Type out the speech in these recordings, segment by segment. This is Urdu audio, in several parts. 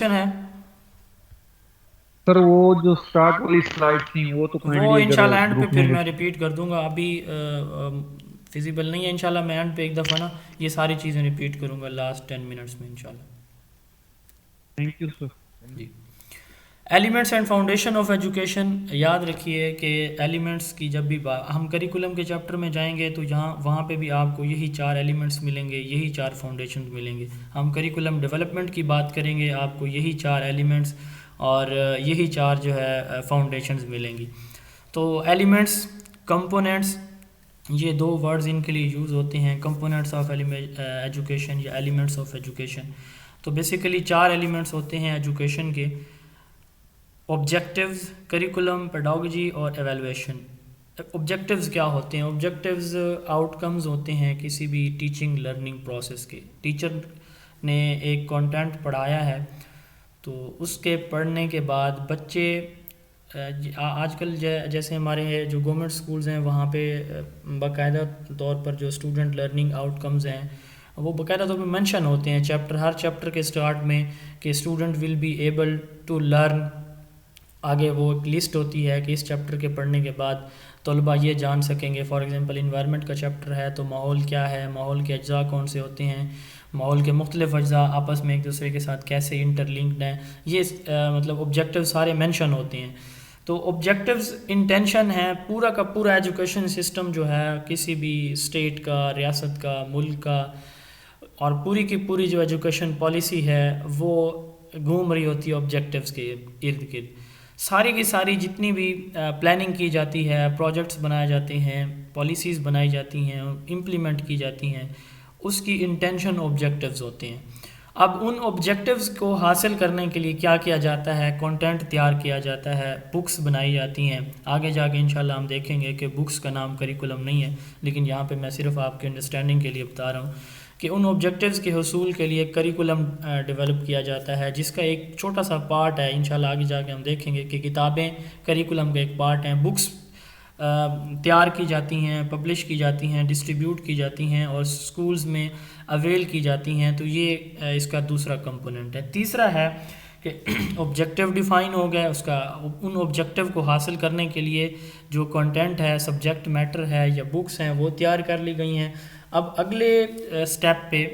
ہے سر وہ جو سٹارٹ والی سلائڈ تھیں وہ تو وہ کائنڈلی اگر انشاءاللہ اینڈ پہ گروپ پھر میں میں ریپیٹ کر دوں گا. ابھی فیزیبل نہیں ہے. انشاءاللہ میں اینڈ پہ ایک دفعہ نا یہ ساری چیزیں ریپیٹ کروں گا لاسٹ 10 منٹس میں انشاءاللہ. Thank you sir. جی. Elements and foundation of education. یاد رکھیے کہ ایلیمنٹس کی جب بھی ہم کریکولم کے چیپٹر میں جائیں گے تو وہاں پہ بھی آپ کو یہی 4 ایلیمنٹس ملیں گے, یہی 4 فاؤنڈیشنز ملیں گے. ہم کریکولم ڈیولپمنٹ کی بات کریں گے, آپ کو یہی 4 ایلیمنٹس اور یہی 4 جو ہے فاؤنڈیشنز ملیں گی. تو ایلیمنٹس, کمپوننٹس, یہ 2 ورڈز ان کے لیے یوز ہوتے ہیں, کمپوننٹس آف ایجوکیشن یا ایلیمنٹس آف ایجوکیشن. تو بیسیکلی 4 ایلیمنٹس ہوتے ہیں ایجوکیشن کے: آبجیکٹیوز, کریکولم, پیڈاگوجی اور ایویلویشن. آبجیکٹیوز کیا ہوتے ہیں؟ آبجیکٹیوز آؤٹ کمز ہوتے ہیں کسی بھی ٹیچنگ لرننگ پروسیس کے. ٹیچر نے ایک کانٹینٹ پڑھایا ہے تو اس کے پڑھنے کے بعد بچے آج کل جیسے ہمارے جو گورنمنٹ سکولز ہیں وہاں پہ باقاعدہ طور پر جو اسٹوڈنٹ لرننگ آؤٹ کمز ہیں وہ باقاعدہ طور پہ مینشن ہوتے ہیں ہر چیپٹر کے اسٹارٹ میں کہ student will be able to learn. آگے وہ ایک لسٹ ہوتی ہے کہ اس چیپٹر کے پڑھنے کے بعد طلبہ یہ جان سکیں گے. فار ایگزامپل انوائرمنٹ کا چیپٹر ہے تو ماحول کیا ہے, ماحول کے اجزاء کون سے ہوتے ہیں, ماحول کے مختلف اجزاء آپس میں ایک دوسرے کے ساتھ کیسے انٹر لنکڈ ہیں, یہ مطلب آبجیکٹیو سارے مینشن ہوتے ہیں. تو آبجیکٹیوز انٹینشن ہے پورا کا پورا ایجوکیشن سسٹم جو ہے کسی بھی اسٹیٹ کا, ریاست کا, ملک کا, اور پوری کی پوری جو ایجوکیشن پالیسی ہے وہ گھوم رہی ہوتی ہے آبجیکٹیوز کے ارد گرد. ساری کی ساری جتنی بھی پلاننگ کی جاتی ہے, پروجیکٹس بنائے جاتے ہیں, پالیسیز بنائی جاتی ہیں, امپلیمنٹ کی جاتی ہیں, اس کی انٹینشن آبجیکٹیوز ہوتے ہیں. اب ان آبجیکٹیوز کو حاصل کرنے کے لیے کیا کیا جاتا ہے؟ کنٹینٹ تیار کیا جاتا ہے, بکس بنائی جاتی ہیں. آگے جا کے انشاءاللہ ہم دیکھیں گے کہ بکس کا نام کریکولم نہیں ہے, لیکن یہاں پہ میں صرف آپ کے انڈرسٹینڈنگ کے لیے بتا رہا ہوں کہ ان آبجیکٹیوز کے حصول کے لیے کریکولم ڈیولپ کیا جاتا ہے, جس کا ایک چھوٹا سا پارٹ ہے. انشاءاللہ آگے جا کے ہم دیکھیں گے کہ کتابیں کریکولم کا ایک پارٹ ہیں. بکس تیار کی جاتی ہیں, پبلش کی جاتی ہیں, ڈسٹریبیوٹ کی جاتی ہیں اور سکولز میں اویل کی جاتی ہیں. تو یہ اس کا دوسرا کمپوننٹ ہے. تیسرا ہے کہ آبجیکٹیو ڈیفائن ہو گیا, اس کا ان آبجیکٹیو کو حاصل کرنے کے لیے جو کنٹینٹ ہے, سبجیکٹ میٹر ہے یا بکس ہیں وہ تیار کر لی گئی ہیں. اب اگلے سٹیپ پہ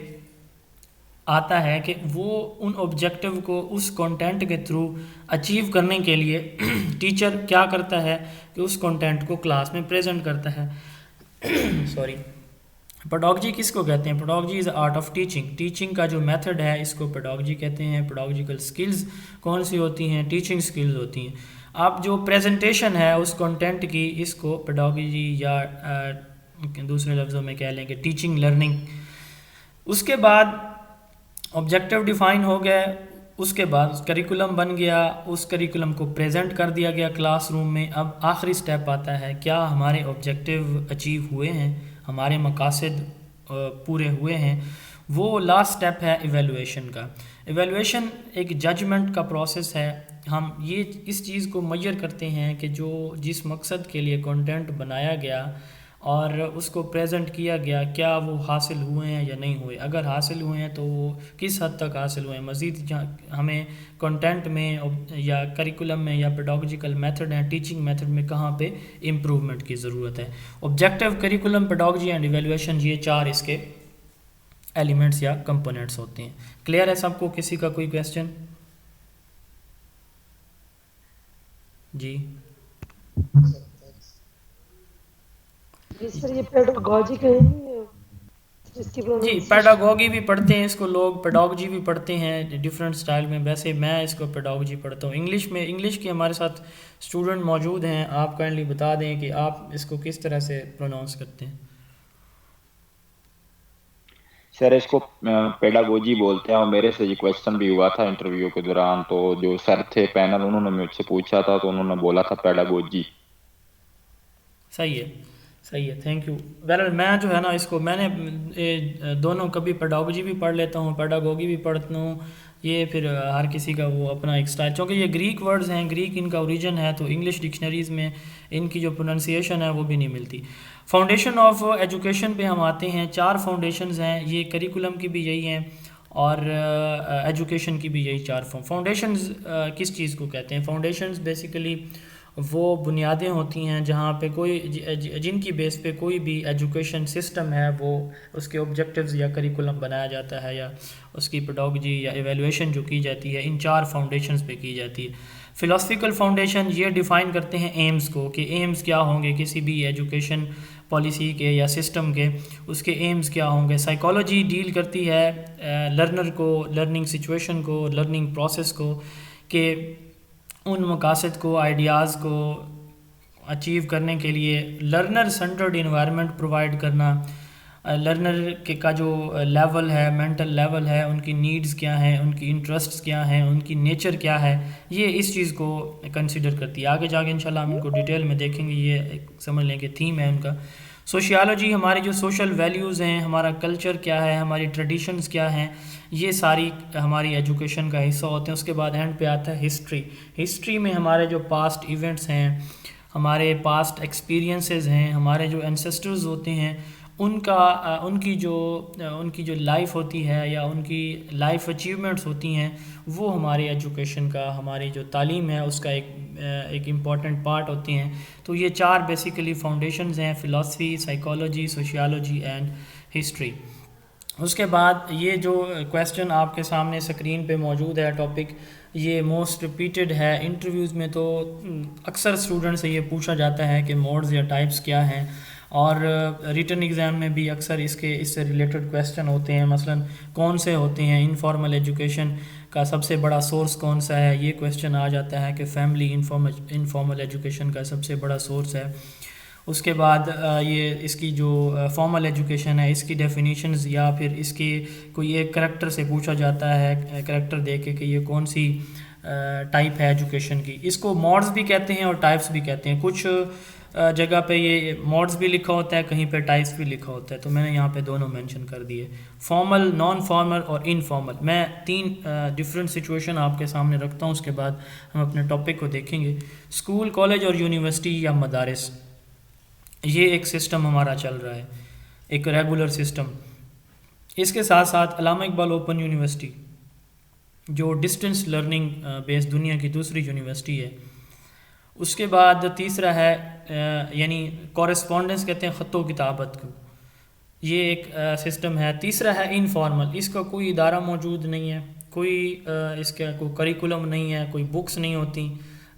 آتا ہے کہ وہ ان آبجیکٹیو کو اس کنٹینٹ کے تھرو اچیو کرنے کے لیے ٹیچر کیا کرتا ہے کہ اس کنٹینٹ کو کلاس میں پریزنٹ کرتا ہے. سوری. پیڈاگوجی کس کو کہتے ہیں؟ Pedagogy is art of teaching. Teaching کا جو میتھڈ ہے اس کو پیڈاگوجی کہتے ہیں. پیڈاگوجیکل سکلز کون سی ہوتی ہیں؟ ٹیچنگ سکلز ہوتی ہیں. اب جو پریزنٹیشن ہے اس کنٹینٹ کی, اس کو پیڈاگوجی یا دوسرے لفظوں میں کہہ لیں کہ ٹیچنگ لرننگ. اس کے بعد آبجیکٹیو ڈیفائن ہو گئے, اس کے بعد کریکولم بن گیا, اس کریکولم کو پریزنٹ کر دیا گیا کلاس روم میں. اب آخری سٹیپ آتا ہے کیا ہمارے آبجیکٹیو اچیو ہوئے ہیں, ہمارے مقاصد پورے ہوئے ہیں. وہ لاسٹ سٹیپ ہے ایویلویشن کا. ایویلویشن ایک ججمنٹ کا پروسیس ہے. ہم یہ اس چیز کو میئر کرتے ہیں کہ جس مقصد کے لیے کنٹینٹ بنایا گیا اور اس کو پریزنٹ کیا گیا کیا وہ حاصل ہوئے ہیں یا نہیں ہوئے. اگر حاصل ہوئے ہیں تو وہ کس حد تک حاصل ہوئے ہیں. مزید ہمیں کنٹینٹ میں یا کریکولم میں یا پیڈاگوجیکل میتھڈ ہیں, ٹیچنگ میتھڈ میں کہاں پہ امپروومنٹ کی ضرورت ہے. Objective, curriculum, pedagogy and evaluation, یہ 4 اس کے ایلیمنٹس یا کمپوننٹس ہوتے ہیں. کلیئر ہے سب کو؟ کسی کا کوئی کویسچن؟ جی سر یہ پیڈاگوجی کا ہے نہیں, اس کی جی. پروننسیشن پیڈاگوگی بھی پڑھتے ہیں اس کو لوگ, پیڈاگوجی بھی پڑھتے ہیں ڈفرینٹ سٹائل میں. ویسے میں اس کو پیڈاگوجی پڑھتا ہوں. انگلش کے ہمارے ساتھ اسٹوڈنٹ موجود ہیں, آپ کائنڈلی بتا دیں کہ آپ اس کو کس طرح سے پروناؤنس کرتے ہیں. سر اس کو پیڈاگوجی بولتے ہیں, اور میرے سے یہ کویشچن بھی ہوا تھا انٹرویو کے دوران, تو جو سر تھے پینل انہوں نے مجھ سے پوچھا تھا تو انہوں نے بولا تھا پیڈاگوجی. صحیح ہے, تھینک یو. بہرحال میں جو ہے نا اس کو میں نے دونوں کبھی پیڈاگوجی بھی پڑھ لیتا ہوں, پیڈاگوگی بھی پڑھتا ہوں. یہ پھر ہر کسی کا وہ اپنا ایک سٹائل, چونکہ یہ گریک ورڈز ہیں, گریک ان کا اوریجن ہے, تو انگلش ڈکشنریز میں ان کی جو پروننسیشن ہے وہ بھی نہیں ملتی. فاؤنڈیشن آف ایجوکیشن پہ ہم آتے ہیں. 4 فاؤنڈیشنز ہیں, یہ کریکولم کی بھی یہی ہیں, اور ایجوکیشن کی بھی یہی 4 فاؤنڈیشنز کس چیز کو کہتے ہیں؟ فاؤنڈیشنز بیسیکلی وہ بنیادیں ہوتی ہیں جہاں پہ جن کی بیس پہ کوئی بھی ایجوکیشن سسٹم ہے وہ اس کے آبجیکٹیوز یا کریکولم بنایا جاتا ہے یا اس کی پیڈاگوجی یا ایویلویشن جو کی جاتی ہے ان 4 فاؤنڈیشنز پہ کی جاتی ہے۔ فلاسفیکل فاؤنڈیشن یہ ڈیفائن کرتے ہیں ایمز کو کہ ایمز کیا ہوں گے کسی بھی ایجوکیشن پالیسی کے یا سسٹم کے، اس کے ایمز کیا ہوں گے۔ سائیکالوجی ڈیل کرتی ہے لرنر کو، لرننگ سچویشن کو، لرننگ پروسیس کو، کہ ان مقاصد کو، آئیڈیاز کو اچیو کرنے کے لیے لرنر سینٹرڈ انوائرمنٹ پرووائڈ کرنا، لرنر کا جو لیول ہے، مینٹل لیول ہے، ان کی نیڈز کیا ہیں، ان کی انٹرسٹس کیا ہیں، ان کی نیچر کیا ہے، یہ اس چیز کو کنسیڈر کرتی ہے۔ آگے جا کے انشاءاللہ ہم ان کو ڈیٹیل میں دیکھیں گے، یہ ایک سمجھ لیں کہ تھیم ہے ان کا۔ سوشیالوجی ہماری جو سوشل ویلیوز ہیں، ہمارا کلچر کیا ہے، ہماری ٹریڈیشنز کیا ہیں، یہ ساری ہماری ایجوکیشن کا حصہ ہوتے ہیں۔ اس کے بعد اینڈ پہ آتا ہے ہسٹری۔ ہسٹری میں ہمارے جو پاسٹ ایونٹس ہیں، ہمارے پاسٹ ایکسپیرینسز ہیں، ہمارے جو اینسسٹرز ہوتے ہیں، ان کی جو لائف ہوتی ہے یا ان کی لائف اچیومنٹس ہوتی ہیں، وہ ہماری ایجوکیشن کا، ہماری جو تعلیم ہے اس کا ایک امپورٹنٹ پارٹ ہوتے ہیں۔ تو یہ 4 بیسیکلی فاؤنڈیشنز ہیں، philosophy, psychology, sociology and history. اس کے بعد یہ جو کویسچن آپ کے سامنے اسکرین پہ موجود ہے ٹاپک، یہ موسٹ ریپیٹڈ ہے انٹرویوز میں، تو اکثر اسٹوڈنٹ سے یہ پوچھا جاتا ہے کہ موڈز یا ٹائپس کیا ہیں، اور ریٹن ایگزام میں بھی اکثر اس سے ریلیٹڈ کویسچن ہوتے ہیں۔ مثلا کون سے ہوتے ہیں انفارمل ایجوکیشن کا سب سے بڑا سورس کون سا ہے، یہ کویسچن آ جاتا ہے کہ فیملی انفارمل ایجوکیشن کا سب سے بڑا سورس ہے۔ اس کے بعد یہ اس کی جو فارمل ایجوکیشن ہے، اس کی ڈیفینیشنز یا پھر اس کی کوئی ایک کریکٹر سے پوچھا جاتا ہے، کریکٹر دے کے کہ یہ کون سی ٹائپ ہے ایجوکیشن کی۔ اس کو موڈز بھی کہتے ہیں اور ٹائپس بھی کہتے ہیں۔ کچھ جگہ پہ یہ موڈز بھی لکھا ہوتا ہے، کہیں پہ ٹائپس بھی لکھا ہوتا ہے، تو میں نے یہاں پہ دونوں مینشن کر دیے، فارمل، نان فارمل اور انفارمل۔ میں 3 ڈفرینٹ سچویشن آپ کے سامنے رکھتا ہوں، اس کے بعد ہم اپنے ٹاپک کو دیکھیں گے۔ اسکول، کالج اور یونیورسٹی یا مدارس، یہ ایک سسٹم ہمارا چل رہا ہے، ایک ریگولر سسٹم۔ اس کے ساتھ ساتھ علامہ اقبال اوپن یونیورسٹی جو ڈسٹنس لرننگ بیس دنیا کی دوسری یونیورسٹی ہے۔ اس کے بعد تیسرا ہے یعنی کورسپونڈنس کہتے ہیں خط و کتابت کو، یہ ایک سسٹم ہے۔ تیسرا ہے انفارمل، اس کا کوئی ادارہ موجود نہیں ہے، کوئی اس کا کوئی کریکولم نہیں ہے، کوئی بکس نہیں ہوتی،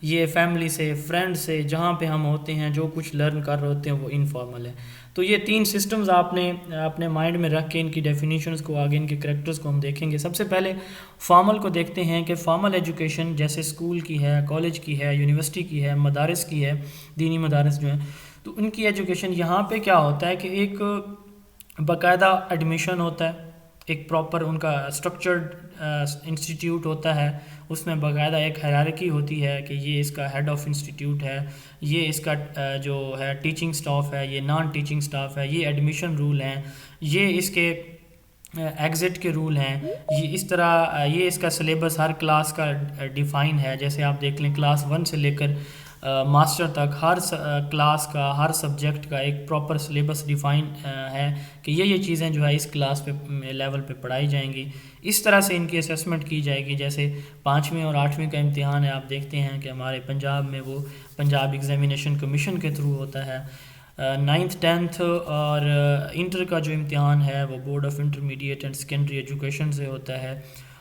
یہ فیملی سے، فرینڈ سے، جہاں پہ ہم ہوتے ہیں جو کچھ لرن کر رہے ہوتے ہیں وہ انفارمل ہے۔ تو یہ 3 سسٹمز آپ نے اپنے مائنڈ میں رکھ کے ان کی ڈیفینیشنز کو، آگے ان کے کریکٹرز کو ہم دیکھیں گے۔ سب سے پہلے فارمل کو دیکھتے ہیں کہ فارمل ایجوکیشن جیسے اسکول کی ہے، کالج کی ہے، یونیورسٹی کی ہے، مدارس کی ہے، دینی مدارس جو ہیں، تو ان کی ایجوکیشن یہاں پہ کیا ہوتا ہے کہ ایک باقاعدہ ایڈمیشن ہوتا ہے، ایک پراپر ان کا اسٹرکچرڈ انسٹیٹیوٹ ہوتا ہے، اس میں باقاعدہ ایک ہائرارکی ہوتی ہے کہ یہ اس کا ہیڈ آف انسٹیٹیوٹ ہے، یہ اس کا جو ہے ٹیچنگ سٹاف ہے، یہ نان ٹیچنگ سٹاف ہے، یہ ایڈمیشن رول ہیں، یہ اس کے ایگزٹ کے رول ہیں، یہ اس طرح یہ اس کا سلیبس ہر کلاس کا ڈیفائن ہے۔ جیسے آپ دیکھ لیں کلاس 1 سے لے کر ماسٹر تک ہر کلاس کا، ہر سبجیکٹ کا ایک پراپر سلیبس ڈیفائن ہے کہ یہ چیزیں جو ہے اس کلاس پہ لیول پہ پڑھائی جائیں گی، اس طرح سے ان کی اسیسمنٹ کی جائے گی۔ جیسے 5ویں اور 8ویں کا امتحان ہے، آپ دیکھتے ہیں کہ ہمارے پنجاب میں وہ پنجاب ایگزامینیشن کمیشن کے تھرو ہوتا ہے۔ 9th 10th اور انٹر کا جو امتحان ہے وہ board of intermediate and secondary education سے ہوتا ہے،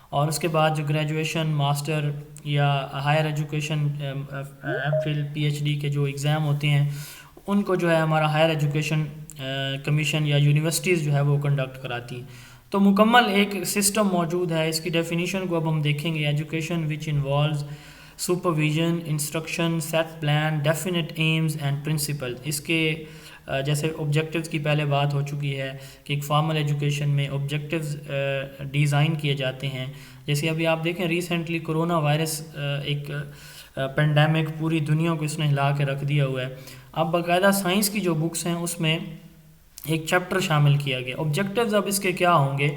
اور اس کے بعد جو گریجویشن، ماسٹر یا higher education, M Phil, P H D کے جو ایگزام ہوتے ہیں ان کو جو ہے ہمارا ہائر ایجوکیشن کمیشن یا یونیورسٹیز جو ہے وہ کنڈکٹ کراتی ہیں۔ تو مکمل ایک سسٹم موجود ہے۔ اس کی ڈیفینیشن کو اب ہم دیکھیں گے۔ Education which involves supervision, instruction, set plan, definite aims and principle. اس کے جیسے آبجیکٹیوز کی پہلے بات ہو چکی ہے کہ ایک فارمل ایجوکیشن میں آبجیکٹیوز ڈیزائن کیے جاتے ہیں۔ جیسے ابھی آپ دیکھیں ریسنٹلی کرونا وائرس ایک پینڈیمک پوری دنیا کو اس نے ہلا کے رکھ دیا ہوا ہے۔ اب باقاعدہ سائنس کی جو بکس ہیں اس میں ایک چیپٹر شامل کیا گیا۔ آبجیکٹیوز اب اس کے کیا ہوں گے؟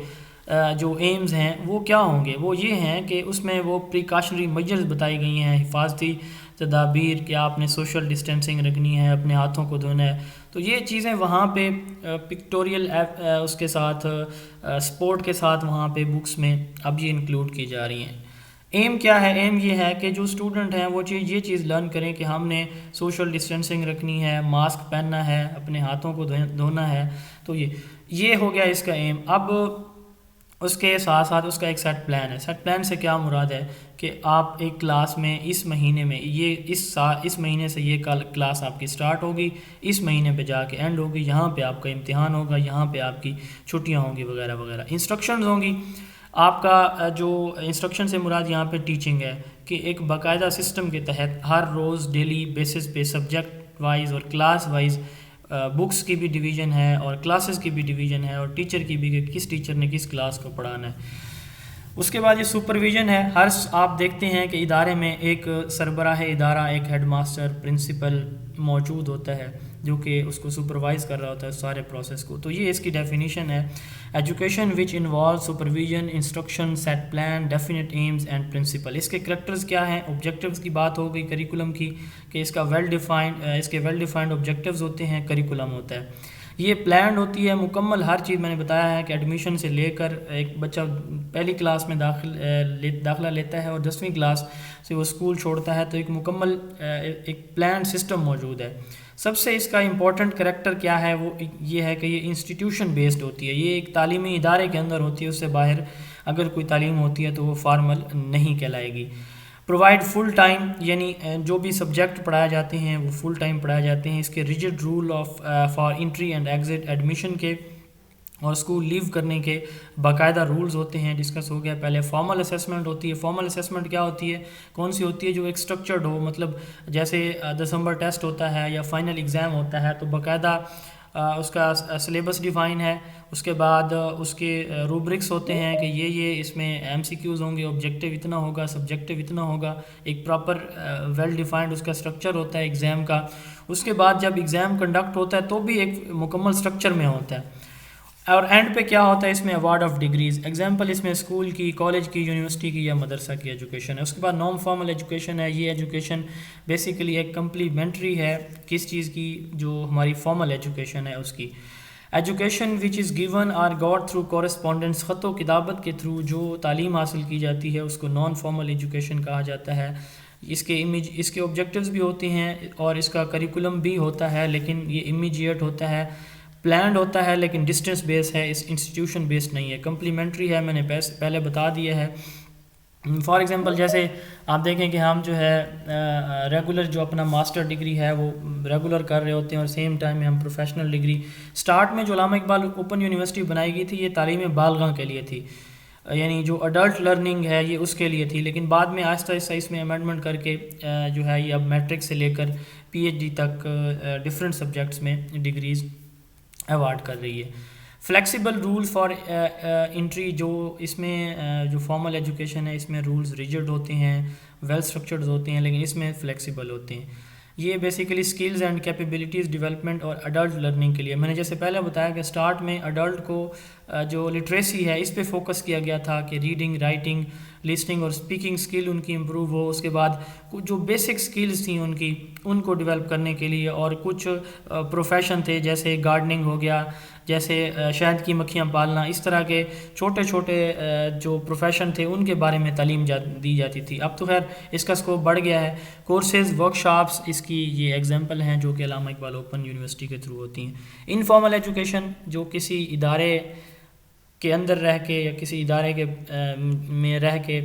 جو ایمز ہیں وہ کیا ہوں گے، وہ یہ ہیں کہ اس میں وہ پریکاشنری میجرز بتائی گئی ہیں، حفاظتی تدابیر کہ آپ نے سوشل ڈسٹینسنگ رکھنی ہے، اپنے ہاتھوں کو دھونا ہے. تو یہ چیزیں وہاں پہ پکٹوریل اس کے ساتھ سپورٹ کے ساتھ وہاں پہ بکس میں اب یہ انکلوڈ کی جا رہی ہیں. ایم کیا ہے؟ ایم یہ ہے کہ جو اسٹوڈنٹ ہیں وہ یہ چیز لرن کریں کہ ہم نے سوشل ڈسٹینسنگ رکھنی ہے، ماسک پہننا ہے، اپنے ہاتھوں کو دھونا ہے. تو یہ ہو گیا اس کا ایم. اب اس کے ساتھ ساتھ اس کا ایک سیٹ پلان ہے. سیٹ پلان سے کیا مراد ہے کہ آپ ایک کلاس میں اس مہینے میں اس مہینے سے یہ کلاس آپ کی سٹارٹ ہوگی، اس مہینے پہ جا کے اینڈ ہوگی، یہاں پہ آپ کا امتحان ہوگا، یہاں پہ آپ کی چھٹیاں ہوں گی وغیرہ وغیرہ. انسٹرکشنز ہوں گی. آپ کا جو انسٹرکشن سے مراد یہاں پہ ٹیچنگ ہے کہ ایک باقاعدہ سسٹم کے تحت ہر روز ڈیلی بیسس پہ سبجیکٹ وائز اور کلاس وائز بکس کی بھی ڈویژن ہے اور کلاسز کی بھی ڈویژن ہے اور ٹیچر کی بھی کہ کس ٹیچر نے کس کلاس کو پڑھانا ہے. اس کے بعد یہ سپرویژن ہے. آپ دیکھتے ہیں کہ ادارے میں ایک سربراہ ادارہ، ایک ہیڈ ماسٹر، پرنسپل موجود ہوتا ہے جو کہ اس کو سپروائز کر رہا ہوتا ہے سارے پروسیس کو. تو یہ اس کی ڈیفینیشن ہے. Education which involve supervision, instruction, set plan, definite aims and principle. اس کے کریکٹرز کیا ہیں؟ آبجیکٹیوز کی بات ہو گئی کریکولم کی کہ اس کے ویل ڈیفائنڈ آبجیکٹیوز ہوتے ہیں، کریکولم ہوتا ہے. یہ پلانڈ ہوتی ہے مکمل ہر چیز. میں نے بتایا ہے کہ ایڈمیشن سے لے کر ایک بچہ پہلی کلاس میں داخلہ لیتا ہے اور 10ویں کلاس سے وہ اسکول چھوڑتا ہے تو ایک مکمل ایک پلان سسٹم موجود ہے. سب سے اس کا امپورٹنٹ کریکٹر کیا ہے؟ وہ یہ ہے کہ یہ انسٹیٹیوشن بیسڈ ہوتی ہے. یہ ایک تعلیمی ادارے کے اندر ہوتی ہے، اس سے باہر اگر کوئی تعلیم ہوتی ہے تو وہ فارمل نہیں کہلائے گی. پرووائڈ فل ٹائم، یعنی جو بھی سبجیکٹ پڑھائے جاتے ہیں وہ فل ٹائم پڑھائے جاتے ہیں. اس کے rigid rule for entry and exit, admission کے اور اسکول لیو کرنے کے باقاعدہ رولز ہوتے ہیں. ڈسکس ہو گیا پہلے. فارمل اسیسمنٹ ہوتی ہے. فارمل اسیسمنٹ کیا ہوتی ہے؟ کون سی ہوتی ہے؟ جو ایک اسٹرکچرڈ ہو، مطلب جیسے دسمبر ٹیسٹ ہوتا ہے یا فائنل ایگزام ہوتا ہے تو باقاعدہ اس کا سلیبس ڈیفائن ہے. اس کے بعد اس کے روبرکس ہوتے ہیں کہ یہ اس میں ایم سی کیوز ہوں گے، آبجیکٹیو اتنا ہوگا، سبجیکٹیو اتنا ہوگا. ایک پراپر ویل ڈیفائنڈ اس کا اسٹرکچر ہوتا ہے ایگزام کا. اس کے بعد جب ایگزام کنڈکٹ ہوتا ہے تو بھی ایک مکمل اسٹرکچر میں ہوتا ہے. اور اینڈ پہ کیا ہوتا ہے؟ اس میں ایوارڈ آف ڈگریز. ایگزامپل اس میں اسکول کی، کالج کی، یونیورسٹی کی یا مدرسہ کی ایجوکیشن ہے. اس کے بعد نان فارمل ایجوکیشن ہے. یہ ایجوکیشن بیسیکلی ایک کمپلیمنٹری ہے کس چیز کی؟ جو ہماری فارمل ایجوکیشن ہے اس کی. Education which is given or got through correspondence, خط و کتابت کے تھرو جو تعلیم حاصل کی جاتی ہے اس کو نان فارمل ایجوکیشن کہا جاتا ہے. اس کے آبجیکٹیوز بھی ہوتے ہیں اور اس کا کریکولم بھی ہوتا ہے، لیکن یہ امیجیٹ ہوتا ہے، پلانڈ ہوتا ہے، لیکن ڈسٹینس بیس ہے، اس انسٹیٹیوشن بیسڈ نہیں ہے. کمپلیمنٹری ہے، میں نے پہلے بتا دیا ہے. فار ایگزامپل جیسے آپ دیکھیں کہ ہم جو ہے ریگولر جو اپنا ماسٹر ڈگری ہے وہ ریگولر کر رہے ہوتے ہیں اور سیم ٹائم میں ہم پروفیشنل ڈگری. سٹارٹ میں جو علامہ اقبال اوپن یونیورسٹی بنائی گئی تھی یہ تعلیم بالغاں کے لیے تھی، یعنی جو اڈلٹ لرننگ ہے یہ اس کے لیے تھی. لیکن بعد میں آہستہ آہستہ اس میں امینڈمنٹ کر کے جو ہے یہ اب میٹرک سے لے کر پی ایچ ڈی تک ڈفرینٹ سبجیکٹس میں ڈگریز ایوارڈ کر رہی ہے. فلیکسیبل رول فار انٹری، جو اس میں جو فارمل ایجوکیشن ہے اس میں رولز ریجڈ ہوتے ہیں، ویل اسٹرکچرڈ ہوتے ہیں، لیکن اس میں فلیکسیبل ہوتے ہیں. یہ basically skills and capabilities development اور اڈلٹ لرننگ کے لیے. میں نے جیسے پہلے بتایا کہ سٹارٹ میں اڈلٹ کو جو لٹریسی ہے اس پہ فوکس کیا گیا تھا کہ ریڈنگ، رائٹنگ، لسننگ اور اسپیکنگ اسکل ان کی امپروو ہو. اس کے بعد کچھ جو بیسک اسکلز تھیں ان کو ڈیولپ کرنے کے لیے، اور کچھ پروفیشن تھے جیسے گارڈننگ ہو گیا، جیسے شہد کی مکھیاں پالنا، اس طرح کے چھوٹے چھوٹے جو پروفیشن تھے ان کے بارے میں تعلیم دی جاتی تھی. اب تو خیر اس کا اسکوپ بڑھ گیا ہے. کورسز، ورک شاپس اس کی یہ ایگزامپل ہیں جو کہ علامہ اقبال اوپن یونیورسٹی کے تھرو ہوتی ہیں. انفارمل ایجوکیشن جو کسی ادارے کے اندر رہ کے یا کسی ادارے کے میں رہ کے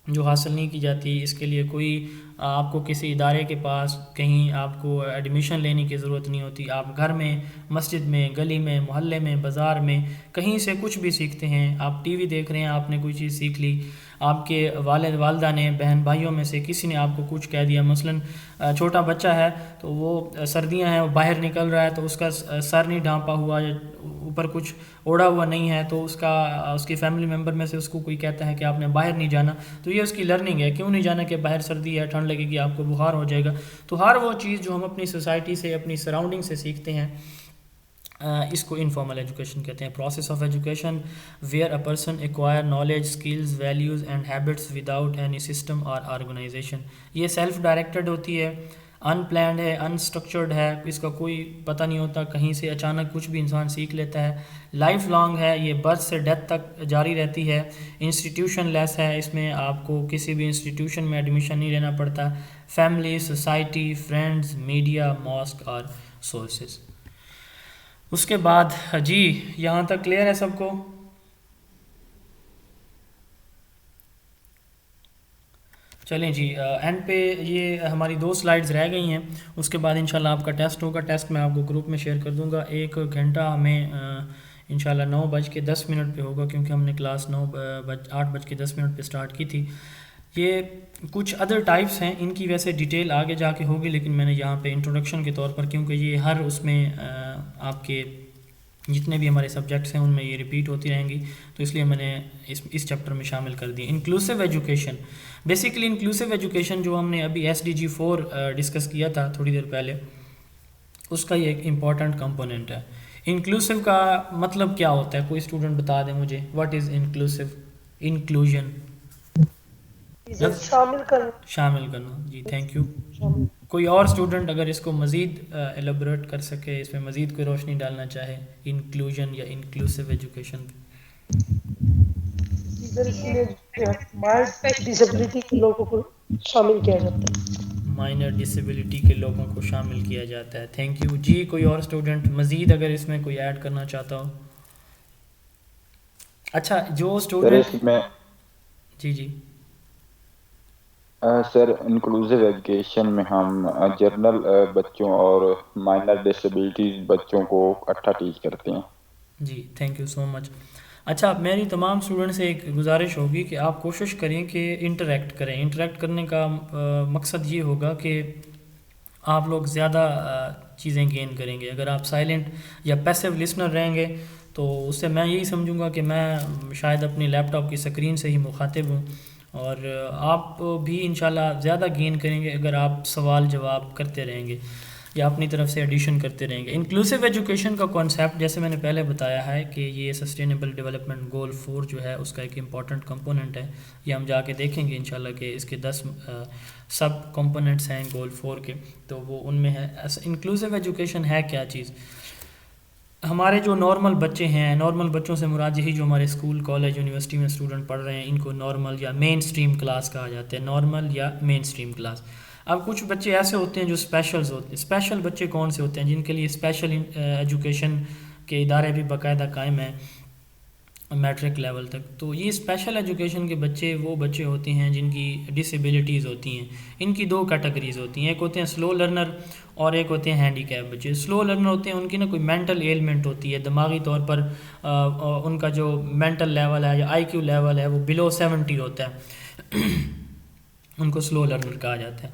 جو حاصل نہیں کی جاتی، اس کے لیے کوئی آپ کو کسی ادارے کے پاس کہیں آپ کو ایڈمیشن لینے کی ضرورت نہیں ہوتی. آپ گھر میں، مسجد میں، گلی میں، محلے میں، بازار میں کہیں سے کچھ بھی سیکھتے ہیں. آپ ٹی وی دیکھ رہے ہیں، آپ نے کوئی چیز سیکھ لی، آپ کے والد والدہ نے، بہن بھائیوں میں سے کسی نے آپ کو کچھ کہہ دیا. مثلاً چھوٹا بچہ ہے تو وہ سردیاں ہیں، وہ باہر نکل رہا ہے تو اس کا سر نہیں ڈھانپا ہوا، اوپر کچھ اوڑھا ہوا نہیں ہے، تو اس کی فیملی ممبر میں سے اس کو کوئی کہتا ہے کہ آپ نے باہر نہیں جانا، تو یہ اس کی لرننگ ہے. کیوں نہیں جانا؟ کہ باہر سردی ہے، ٹھنڈ لگے گی، آپ کو بخار ہو جائے گا. تو ہر وہ چیز جو ہم اپنی سوسائٹی سے، اپنی سراؤنڈنگ سے سیکھتے ہیں اس کو انفارمل ایجوکیشن کہتے ہیں. Process of education where a person acquire knowledge skills values and habits without any system اور آرگنائزیشن. یہ سیلف ڈائریکٹڈ ہوتی ہے, ان پلانڈ ہے, انسٹرکچرڈ ہے, اس کا کوئی پتہ نہیں ہوتا, کہیں سے اچانک کچھ بھی انسان سیکھ لیتا ہے. لائف لانگ ہے, یہ برتھ سے ڈیتھ تک جاری رہتی ہے. انسٹیٹیوشن لیس ہے, اس میں آپ کو کسی بھی انسٹیٹیوشن میں ایڈمیشن نہیں لینا پڑتا. Family, society, friends, media, mask اور سورسز. اس کے بعد جی یہاں تک کلیئر ہے سب کو؟ چلیں جی, اینڈ پہ یہ ہماری 2 سلائیڈز رہ گئی ہیں, اس کے بعد انشاءاللہ آپ کا ٹیسٹ ہوگا. ٹیسٹ میں آپ کو گروپ میں شیئر کر دوں گا. 1 گھنٹہ ہمیں انشاءاللہ 9:10 پہ ہوگا, کیونکہ ہم نے کلاس 8:10 پہ سٹارٹ کی تھی. یہ کچھ ادر ٹائپس ہیں, ان کی ویسے ڈیٹیل آگے جا کے ہوگی, لیکن میں نے یہاں پہ انٹروڈکشن کے طور پر, کیونکہ یہ ہر اس میں آپ کے جتنے بھی ہمارے سبجیکٹس ہیں ان میں یہ ریپیٹ ہوتی رہیں گی, تو اس لیے میں نے اس چیپٹر میں شامل کر دی. Inclusive education, basically inclusive education جو ہم نے ابھی SDG 4 ڈسکس کیا تھا تھوڑی دیر پہلے, اس کا یہ ایک امپورٹنٹ کمپوننٹ ہے. انکلوسیو کا مطلب کیا ہوتا ہے؟ کوئی اسٹوڈنٹ بتا دیں مجھے, واٹ از انکلوسیو؟ انکلوژن شامل کرنا. شامل کرنا, جی تھینک یو. شامل. کوئی اور اسٹوڈنٹ اگر اس کو مزید ایلیبوریٹ کر سکے, اس میں مزید کوئی روشنی ڈالنا چاہے, انکلوژن یا انکلوسیو ایجوکیشن پہ. اس میں مائنڈ ڈسیبلٹی کے لوگوں کو شامل کیا جاتا ہے. مائنر ڈسیبلٹی کے لوگوں کو شامل کیا جاتا ہے. تھینک یو جی. کوئی اور اسٹوڈنٹ مزید اگر اس میں کوئی ایڈ کرنا چاہتا ہو؟ اچھا جو اسٹوڈنٹ میں جی سر انکلوسیو ایجوکیشن میں ہم جنرل بچوں اور مائنر ڈسیبلٹیز بچوں کو اکٹھا ٹیچ کرتے ہیں. جی تھینک یو سو مچ. اچھا میری تمام اسٹوڈنٹ سے ایک گزارش ہوگی کہ آپ کوشش کریں کہ انٹریکٹ کریں. انٹریکٹ کرنے کا مقصد یہ ہوگا کہ آپ لوگ زیادہ چیزیں گین کریں گے. اگر آپ سائلنٹ یا پیسیو لسنر رہیں گے تو اس سے میں یہی سمجھوں گا کہ میں شاید اپنی لیپ ٹاپ کی اسکرین سے ہی مخاطب ہوں, اور آپ بھی انشاءاللہ زیادہ گین کریں گے اگر آپ سوال جواب کرتے رہیں گے یا اپنی طرف سے ایڈیشن کرتے رہیں گے. انکلوسیو ایجوکیشن کا کانسیپٹ جیسے میں نے پہلے بتایا ہے کہ یہ سسٹینیبل ڈیولپمنٹ گول 4 جو ہے اس کا ایک امپورٹنٹ کمپوننٹ ہے. یہ ہم جا کے دیکھیں گے انشاءاللہ کہ اس کے 10 سب کمپوننٹس ہیں گول 4 کے, تو وہ ان میں ہے. انکلوسیو ایجوکیشن ہے کیا چیز؟ ہمارے جو نارمل بچے ہیں, نارمل بچوں سے مراد یہی جو ہمارے اسکول کالج یونیورسٹی میں اسٹوڈنٹ پڑھ رہے ہیں, ان کو نارمل یا مین اسٹریم کلاس کہا جاتا ہے. نارمل یا مین اسٹریم کلاس. اب کچھ بچے ایسے ہوتے ہیں جو اسپیشلز ہوتے ہیں. اسپیشل بچے کون سے ہوتے ہیں؟ جن کے لیے اسپیشل ایجوکیشن کے ادارے بھی باقاعدہ قائم ہیں میٹرک لیول تک. تو یہ اسپیشل ایجوکیشن کے بچے وہ بچے ہوتے ہیں جن کی ڈسیبلٹیز ہوتی ہیں. ان کی 2 کیٹیگریز ہوتی ہیں, ایک ہوتے ہیں سلو لرنر اور ایک ہوتے ہیں ہینڈی کیپ بچے. سلو لرنر ہوتے ہیں ان کی کوئی مینٹل ایلمنٹ ہوتی ہے, دماغی طور پر ان کا جو مینٹل لیول ہے یا IQ لیول ہے وہ بلو 70 ہوتا ہے, ان کو سلو لرنر کہا جاتا ہے.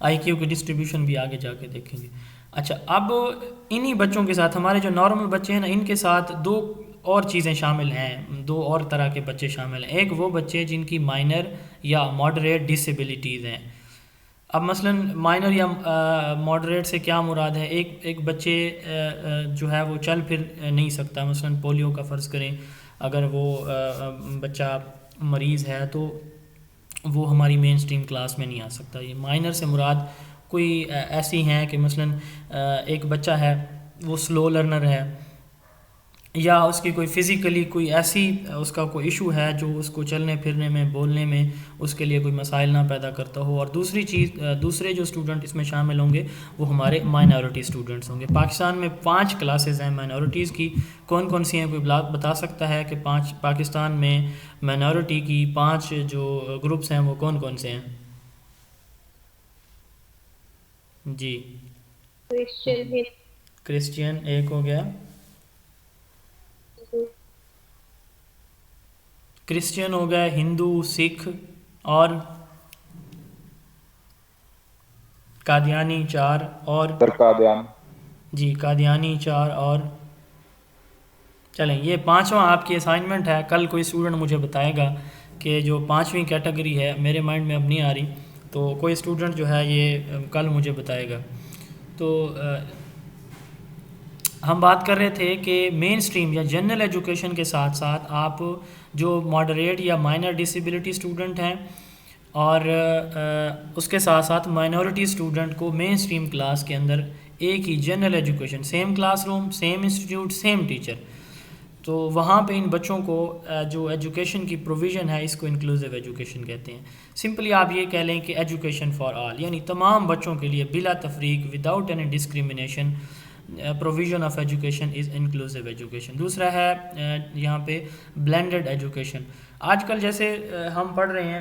IQ کی ڈسٹریبیوشن بھی آگے جا کے دیکھیں گے. اچھا اب انہی بچوں کے ساتھ ہمارے جو نارمل بچے ہیں نا, ان کے ساتھ 2 اور چیزیں شامل ہیں, 2 اور طرح کے بچے شامل ہیں. ایک وہ بچے جن کی مائنر یا ماڈریٹ ڈسیبلٹیز ہیں. اب مثلا مائنر یا ماڈریٹ سے کیا مراد ہے؟ ایک بچے جو ہے وہ چل پھر نہیں سکتا, مثلا پولیو کا فرض کریں, اگر وہ بچہ مریض ہے تو وہ ہماری مین اسٹریم کلاس میں نہیں آ سکتا. یہ مائنر سے مراد کوئی ایسی ہیں کہ مثلا ایک بچہ ہے وہ سلو لرنر ہے, یا اس کی کوئی فزیکلی کوئی ایسی اس کا کوئی ایشو ہے جو اس کو چلنے پھرنے میں بولنے میں اس کے لیے کوئی مسائل نہ پیدا کرتا ہو. اور دوسری چیز, دوسرے جو اسٹوڈنٹ اس میں شامل ہوں گے وہ ہمارے مائنورٹی اسٹوڈنٹس ہوں گے. پاکستان میں 5 کلاسز ہیں مائنورٹیز کی. کون کون سی ہیں؟ کوئی بتا سکتا ہے کہ پاکستان میں مائنورٹی کی 5 جو گروپس ہیں وہ کون کون سے ہیں؟ جی کرسچین ایک ہو گیا, کرسچین ہو گیا, ہندو, سکھ اور قادیانی 4 اور قادیان. جی قادیانی 4 اور چلیں یہ 5واں آپ کی اسائنمنٹ ہے. کل کوئی اسٹوڈنٹ مجھے بتائے گا کہ جو 5ویں کیٹیگری ہے, میرے مائنڈ میں اب نہیں آ رہی, تو کوئی اسٹوڈنٹ جو ہے یہ کل مجھے بتائے گا. تو ہم بات کر رہے تھے کہ مین اسٹریم یا جنرل ایجوکیشن کے ساتھ ساتھ آپ جو ماڈریٹ یا مائنر ڈسیبلٹی اسٹوڈنٹ ہیں اور اس کے ساتھ ساتھ مائنورٹی اسٹوڈنٹ کو مین اسٹریم کلاس کے اندر ایک ہی general education, same class room, same institute, same teacher, تو وہاں پہ ان بچوں کو جو ایجوکیشن کی پروویژن ہے اس کو انکلوسیو ایجوکیشن کہتے ہیں. سمپلی آپ یہ کہہ لیں کہ ایجوکیشن فار آل، یعنی تمام بچوں کے لیے بلا تفریق، without any discrimination, provision of education is inclusive education. دوسرا ہے یہاں پہ بلینڈڈ ایجوکیشن. آج کل جیسے ہم پڑھ رہے ہیں،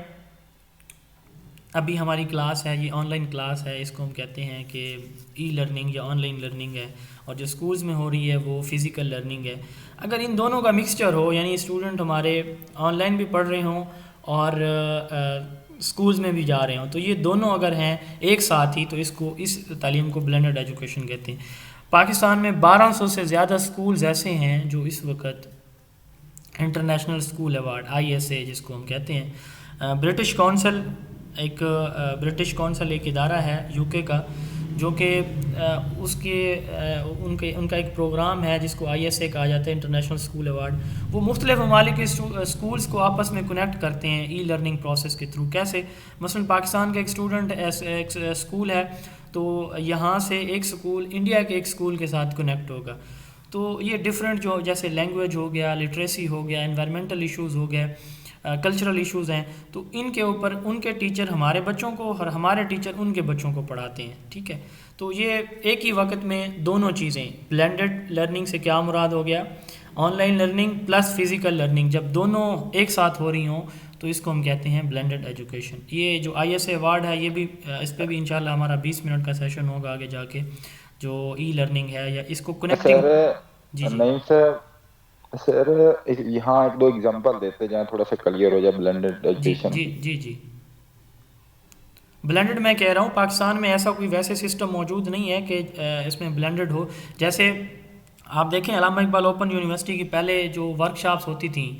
ابھی ہماری کلاس ہے، یہ آن لائن کلاس ہے، اس کو ہم کہتے ہیں کہ ای لرننگ یا آن لائن لرننگ ہے، اور جو اسکولز میں ہو رہی ہے وہ فزیکل لرننگ ہے. اگر ان دونوں کا مکسچر ہو، یعنی اسٹوڈنٹ ہمارے آن لائن بھی پڑھ رہے ہوں اور اسکولز میں بھی جا رہے ہوں، تو یہ دونوں اگر ہیں ایک ساتھ ہی، تو اس تعلیم کو بلینڈڈ ایجوکیشن کہتے ہیں. پاکستان میں 1200 سے زیادہ اسکولز ایسے ہیں جو اس وقت انٹرنیشنل اسکول ایوارڈ ISA جس کو ہم کہتے ہیں، برٹش کونسل ایک ادارہ ہے UK کا، جو کہ ان کا ایک پروگرام ہے جس کو ISA کہا جاتا ہے، انٹرنیشنل اسکول ایوارڈ. وہ مختلف ممالک کے اسکولز کو آپس میں کنیکٹ کرتے ہیں ای لرننگ پروسیس کے تھرو. کیسے؟ مثلا پاکستان کا ایک اسٹوڈنٹ ایک اسکول ہے، تو یہاں سے ایک اسکول انڈیا کے ایک اسکول کے ساتھ کنیکٹ ہوگا. تو یہ ڈفرینٹ جو جیسے لینگویج ہو گیا، لٹریسی ہو گیا، انوائرمنٹل ایشوز ہو گئے، کلچرل ایشوز ہیں، تو ان کے اوپر ان کے ٹیچر ہمارے بچوں کو اور ہمارے ٹیچر ان کے بچوں کو پڑھاتے ہیں. ٹھیک ہے، تو یہ ایک ہی وقت میں دونوں چیزیں. بلینڈڈ لرننگ سے کیا مراد ہو گیا؟ On line learning plus physical learning, جب دونوں ایک ساتھ ہو رہی ہوں تو اس کو ہم کہتے ہیں بلینڈڈ ایجوکیشن. یہ جو ISA ایوارڈ ہے، یہ بھی اس پہ بھی انشاءاللہ ہمارا 20 منٹ کا سیشن ہوگا آگے جا کے، جو ای لرننگ ہے یا اس کو کنیکٹنگ. جی نہیں سر یہاں ایک دو ایگزامپل دیتے جائیں، تھوڑا سا کلیئر ہو جائے بلینڈڈ ایجوکیشن. جی بلینڈڈ میں کہہ رہا ہوں پاکستان میں ایسا کوئی ویسے سسٹم موجود نہیں ہے کہ اس میں بلینڈڈ ہو. جیسے آپ دیکھیں علامہ اقبال اوپن یونیورسٹی کی پہلے جو ورک شاپس ہوتی تھیں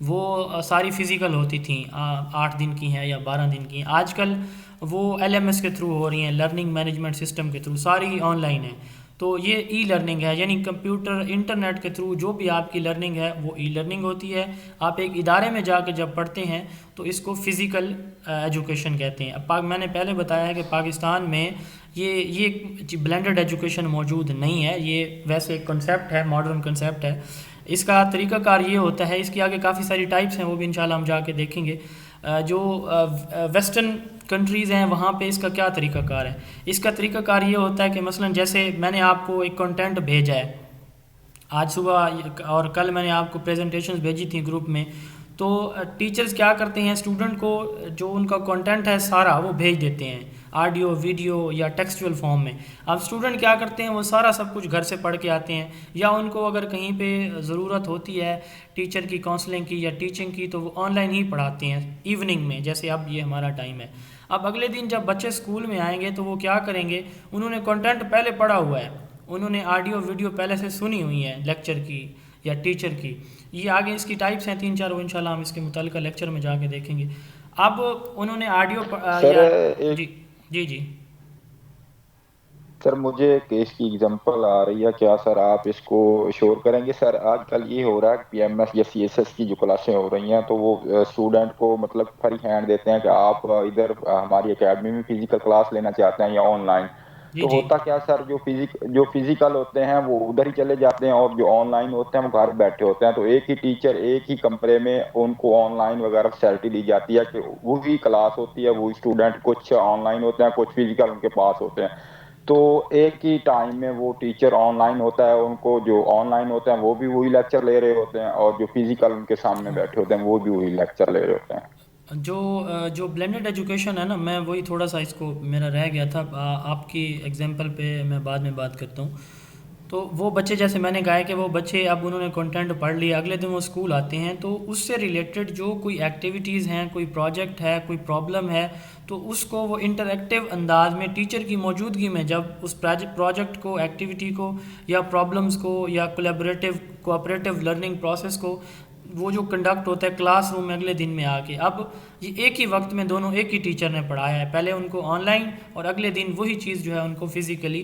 وہ ساری فزیکل ہوتی تھیں، 8 دن کی ہیں یا 12 دن کی ہیں. آج کل وہ LMS کے تھرو ہو رہی ہیں، لرننگ مینجمنٹ سسٹم کے تھرو، ساری آن لائن ہیں. تو یہ ای لرننگ ہے، یعنی کمپیوٹر انٹرنیٹ کے تھرو جو بھی آپ کی لرننگ ہے وہ ای لرننگ ہوتی ہے. آپ ایک ادارے میں جا کے جب پڑھتے ہیں تو اس کو فزیکل ایجوکیشن کہتے ہیں. اب میں نے پہلے بتایا ہے کہ پاکستان میں یہ بلینڈڈ ایجوکیشن موجود نہیں ہے. یہ ویسے ایک کنسیپٹ ہے، ماڈرن کنسیپٹ ہے. اس کا طریقہ کار یہ ہوتا ہے، اس کی آگے کافی ساری ٹائپس ہیں، وہ بھی انشاءاللہ ہم جا کے دیکھیں گے. جو ویسٹرن کنٹریز ہیں وہاں پہ اس کا کیا طریقہ کار ہے؟ اس کا طریقہ کار یہ ہوتا ہے کہ مثلا جیسے میں نے آپ کو ایک کنٹینٹ بھیجا ہے آج صبح، اور کل میں نے آپ کو پریزنٹیشنز بھیجی تھیں گروپ میں، تو ٹیچرز کیا کرتے ہیں، اسٹوڈنٹ کو جو ان کا کنٹینٹ ہے سارا وہ بھیج دیتے ہیں، آڈیو، ویڈیو یا ٹیکسچوئل فارم میں. اب اسٹوڈنٹ کیا کرتے ہیں، وہ سارا سب کچھ گھر سے پڑھ کے آتے ہیں، یا ان کو اگر کہیں پہ ضرورت ہوتی ہے ٹیچر کی کاؤنسلنگ کی یا ٹیچنگ کی تو وہ آن لائن ہی پڑھاتے ہیں ایوننگ میں، جیسے اب یہ ہمارا ٹائم ہے. اب اگلے دن جب بچے اسکول میں آئیں گے تو وہ کیا کریں گے، انہوں نے کنٹینٹ پہلے پڑھا ہوا ہے، انہوں نے آڈیو ویڈیو پہلے سے سنی ہوئی ہیں لیکچر کی یا ٹیچر کی. یہ آگے اس کی ٹائپس ہیں 3-4، وہ انشاءاللہ ہم اس کے متعلقہ لیکچر میں جا کے دیکھیں گے. اب انہوں نے آڈیو جی سر مجھے ایک اس کی ایگزامپل آ رہی ہے، کیا سر آپ اس کو شور کریں گے؟ سر آج کل یہ ہو رہا ہے کہ PMS یا CSS کی جو کلاسیں ہو رہی ہیں تو وہ اسٹوڈنٹ کو مطلب فری ہینڈ دیتے ہیں کہ آپ ادھر ہماری اکیڈمی میں فزیکل کلاس لینا چاہتے ہیں یا آن لائن. تو ہوتا کیا سر، جو فزیکل ہوتے ہیں وہ ادھر ہی چلے جاتے ہیں، اور جو آن لائن ہوتے ہیں وہ گھر بیٹھے ہوتے ہیں. تو ایک ہی ٹیچر ایک ہی کمرے میں ان کو آن لائن وغیرہ فیسلٹی دی جاتی ہے کہ وہی کلاس ہوتی ہے، وہی اسٹوڈنٹ، کچھ آن لائن ہوتے ہیں، کچھ فزیکل ان کے پاس ہوتے ہیں. تو ایک ہی ٹائم میں وہ ٹیچر آن لائن ہوتا ہے، ان کو جو آن لائن ہوتے ہیں وہ بھی وہی لیکچر لے رہے ہوتے ہیں، اور جو فزیکل ان کے سامنے بیٹھے ہوتے ہیں وہ بھی وہی لیکچر لے رہے ہوتے ہیں. جو بلینڈڈ ایجوکیشن ہے نا، میں وہی تھوڑا سا اس کو میرا رہ گیا تھا، آپ کی ایگزامپل پہ میں بعد میں بات کرتا ہوں. تو وہ بچے جیسے میں نے کہا کہ وہ بچے اب انہوں نے کنٹینٹ پڑھ لیا، اگلے دن وہ اسکول آتے ہیں تو اس سے ریلیٹڈ جو کوئی ایکٹیویٹیز ہیں، کوئی پروجیکٹ ہے، کوئی پرابلم ہے، تو اس کو وہ انٹریکٹیو انداز میں ٹیچر کی موجودگی میں جب اس پروجیکٹ کو، ایکٹیویٹی کو یا پرابلمز کو یا کوآپریٹیو لرننگ پروسیس کو وہ جو کنڈکٹ ہوتا ہے کلاس روم میں اگلے دن میں آ کے، اب یہ ایک ہی وقت میں دونوں ایک ہی ٹیچر نے پڑھایا ہے، پہلے ان کو آن لائن اور اگلے دن وہی چیز جو ہے ان کو فزیکلی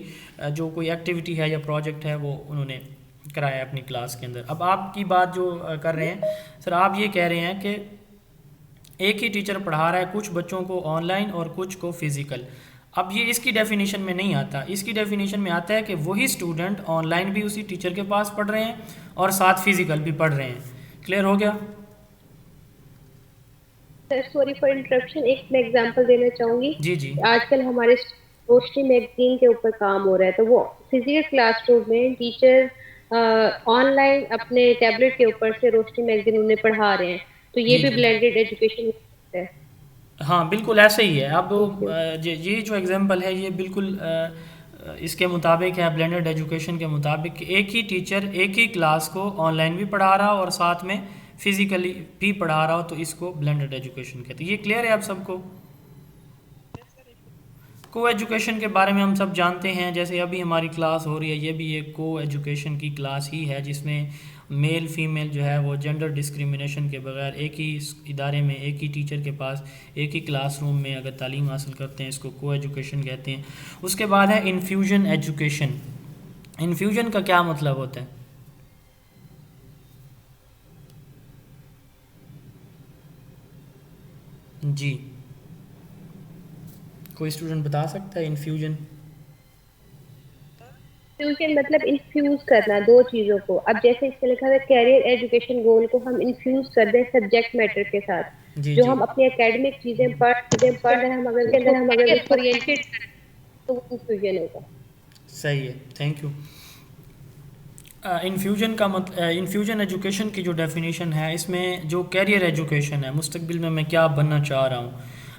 جو کوئی ایکٹیویٹی ہے یا پروجیکٹ ہے وہ انہوں نے کرایا ہے اپنی کلاس کے اندر۔ اب آپ کی بات جو کر رہے ہیں سر، آپ یہ کہہ رہے ہیں کہ ایک ہی ٹیچر پڑھا رہا ہے کچھ بچوں کو آن لائن اور کچھ کو فزیکل، اب یہ اس کی ڈیفینیشن میں نہیں آتا، اس کی ڈیفینیشن میں آتا ہے کہ وہی اسٹوڈنٹ آن لائن بھی اسی ٹیچر کے پاس پڑھ رہے ہیں اور ساتھ فزیکل بھی پڑھ رہے ہیں۔ کلیئر ہو گیا؟ سوری فار انٹرپشن، ایک میں ایگزامپل دینا چاہوں گی۔ جی جی آج کل ہمارے روشنی میگزین کے اوپر کام ہو رہا ہے، تو وہ فزیکل کلاس روم میں ٹیچر آن لائن اپنے ٹیبلٹ کے اوپر سے روشنی میگزین انہیں پڑھا رہے ہیں، تو یہ جی بھی جی بلینڈیڈ ایجوکیشن ہے۔ ہاں بالکل ایسے ہی ہے۔ اب Thank you. یہ جو ایگزامپل ہے یہ بالکل اس کے مطابق ہے، بلینڈڈ ایجوکیشن کے مطابق، کہ ایک ہی ٹیچر ایک ہی کلاس کو آن لائن بھی پڑھا رہا اور ساتھ میں فزیکلی بھی پڑھا رہا ہو، تو اس کو بلینڈڈ ایجوکیشن کہتے ہیں۔ یہ کلیئر ہے آپ سب کو؟ کو ایجوکیشن کے بارے میں ہم سب جانتے ہیں، جیسے ابھی ہماری کلاس ہو رہی ہے یہ بھی ایک کو ایجوکیشن کی کلاس ہی ہے، جس میں میل فیمیل جو ہے وہ جنڈر ڈسکریمنیشن کے بغیر ایک ہی ادارے میں ایک ہی ٹیچر کے پاس ایک ہی کلاس روم میں اگر تعلیم حاصل کرتے ہیں، اس کو ایجوکیشن کہتے ہیں۔ اس کے بعد ہے انفیوژن ایجوکیشن۔ انفیوژن کا کیا مطلب ہوتا ہے؟ جی کوئی اسٹوڈنٹ بتا سکتا ہے انفیوژن؟ انفیوژن مطلب انفیوز کرنا دو چیزوں کو۔ اب جیسے اس میں لکھا ہے کیریئر ایجوکیشن گول کو ہم انفیوز کر دیں سبجیکٹ میٹر کے ساتھ، جی جو جی ہم اپنی اکیڈمک چیزیں پڑھ اس کے اندر ہم اگر اس کو اورینٹیڈ کریں تو وہ انفیوژن ہوگا۔ صحیح ہے، تھینک یو۔ انفیوژن کا انفیوژن ایجوکیشن کی جو ڈیفینیشن ہے، اس میں جو کیریئر ایجوکیشن ہے، مستقبل میں کیا بننا چاہ رہا ہوں،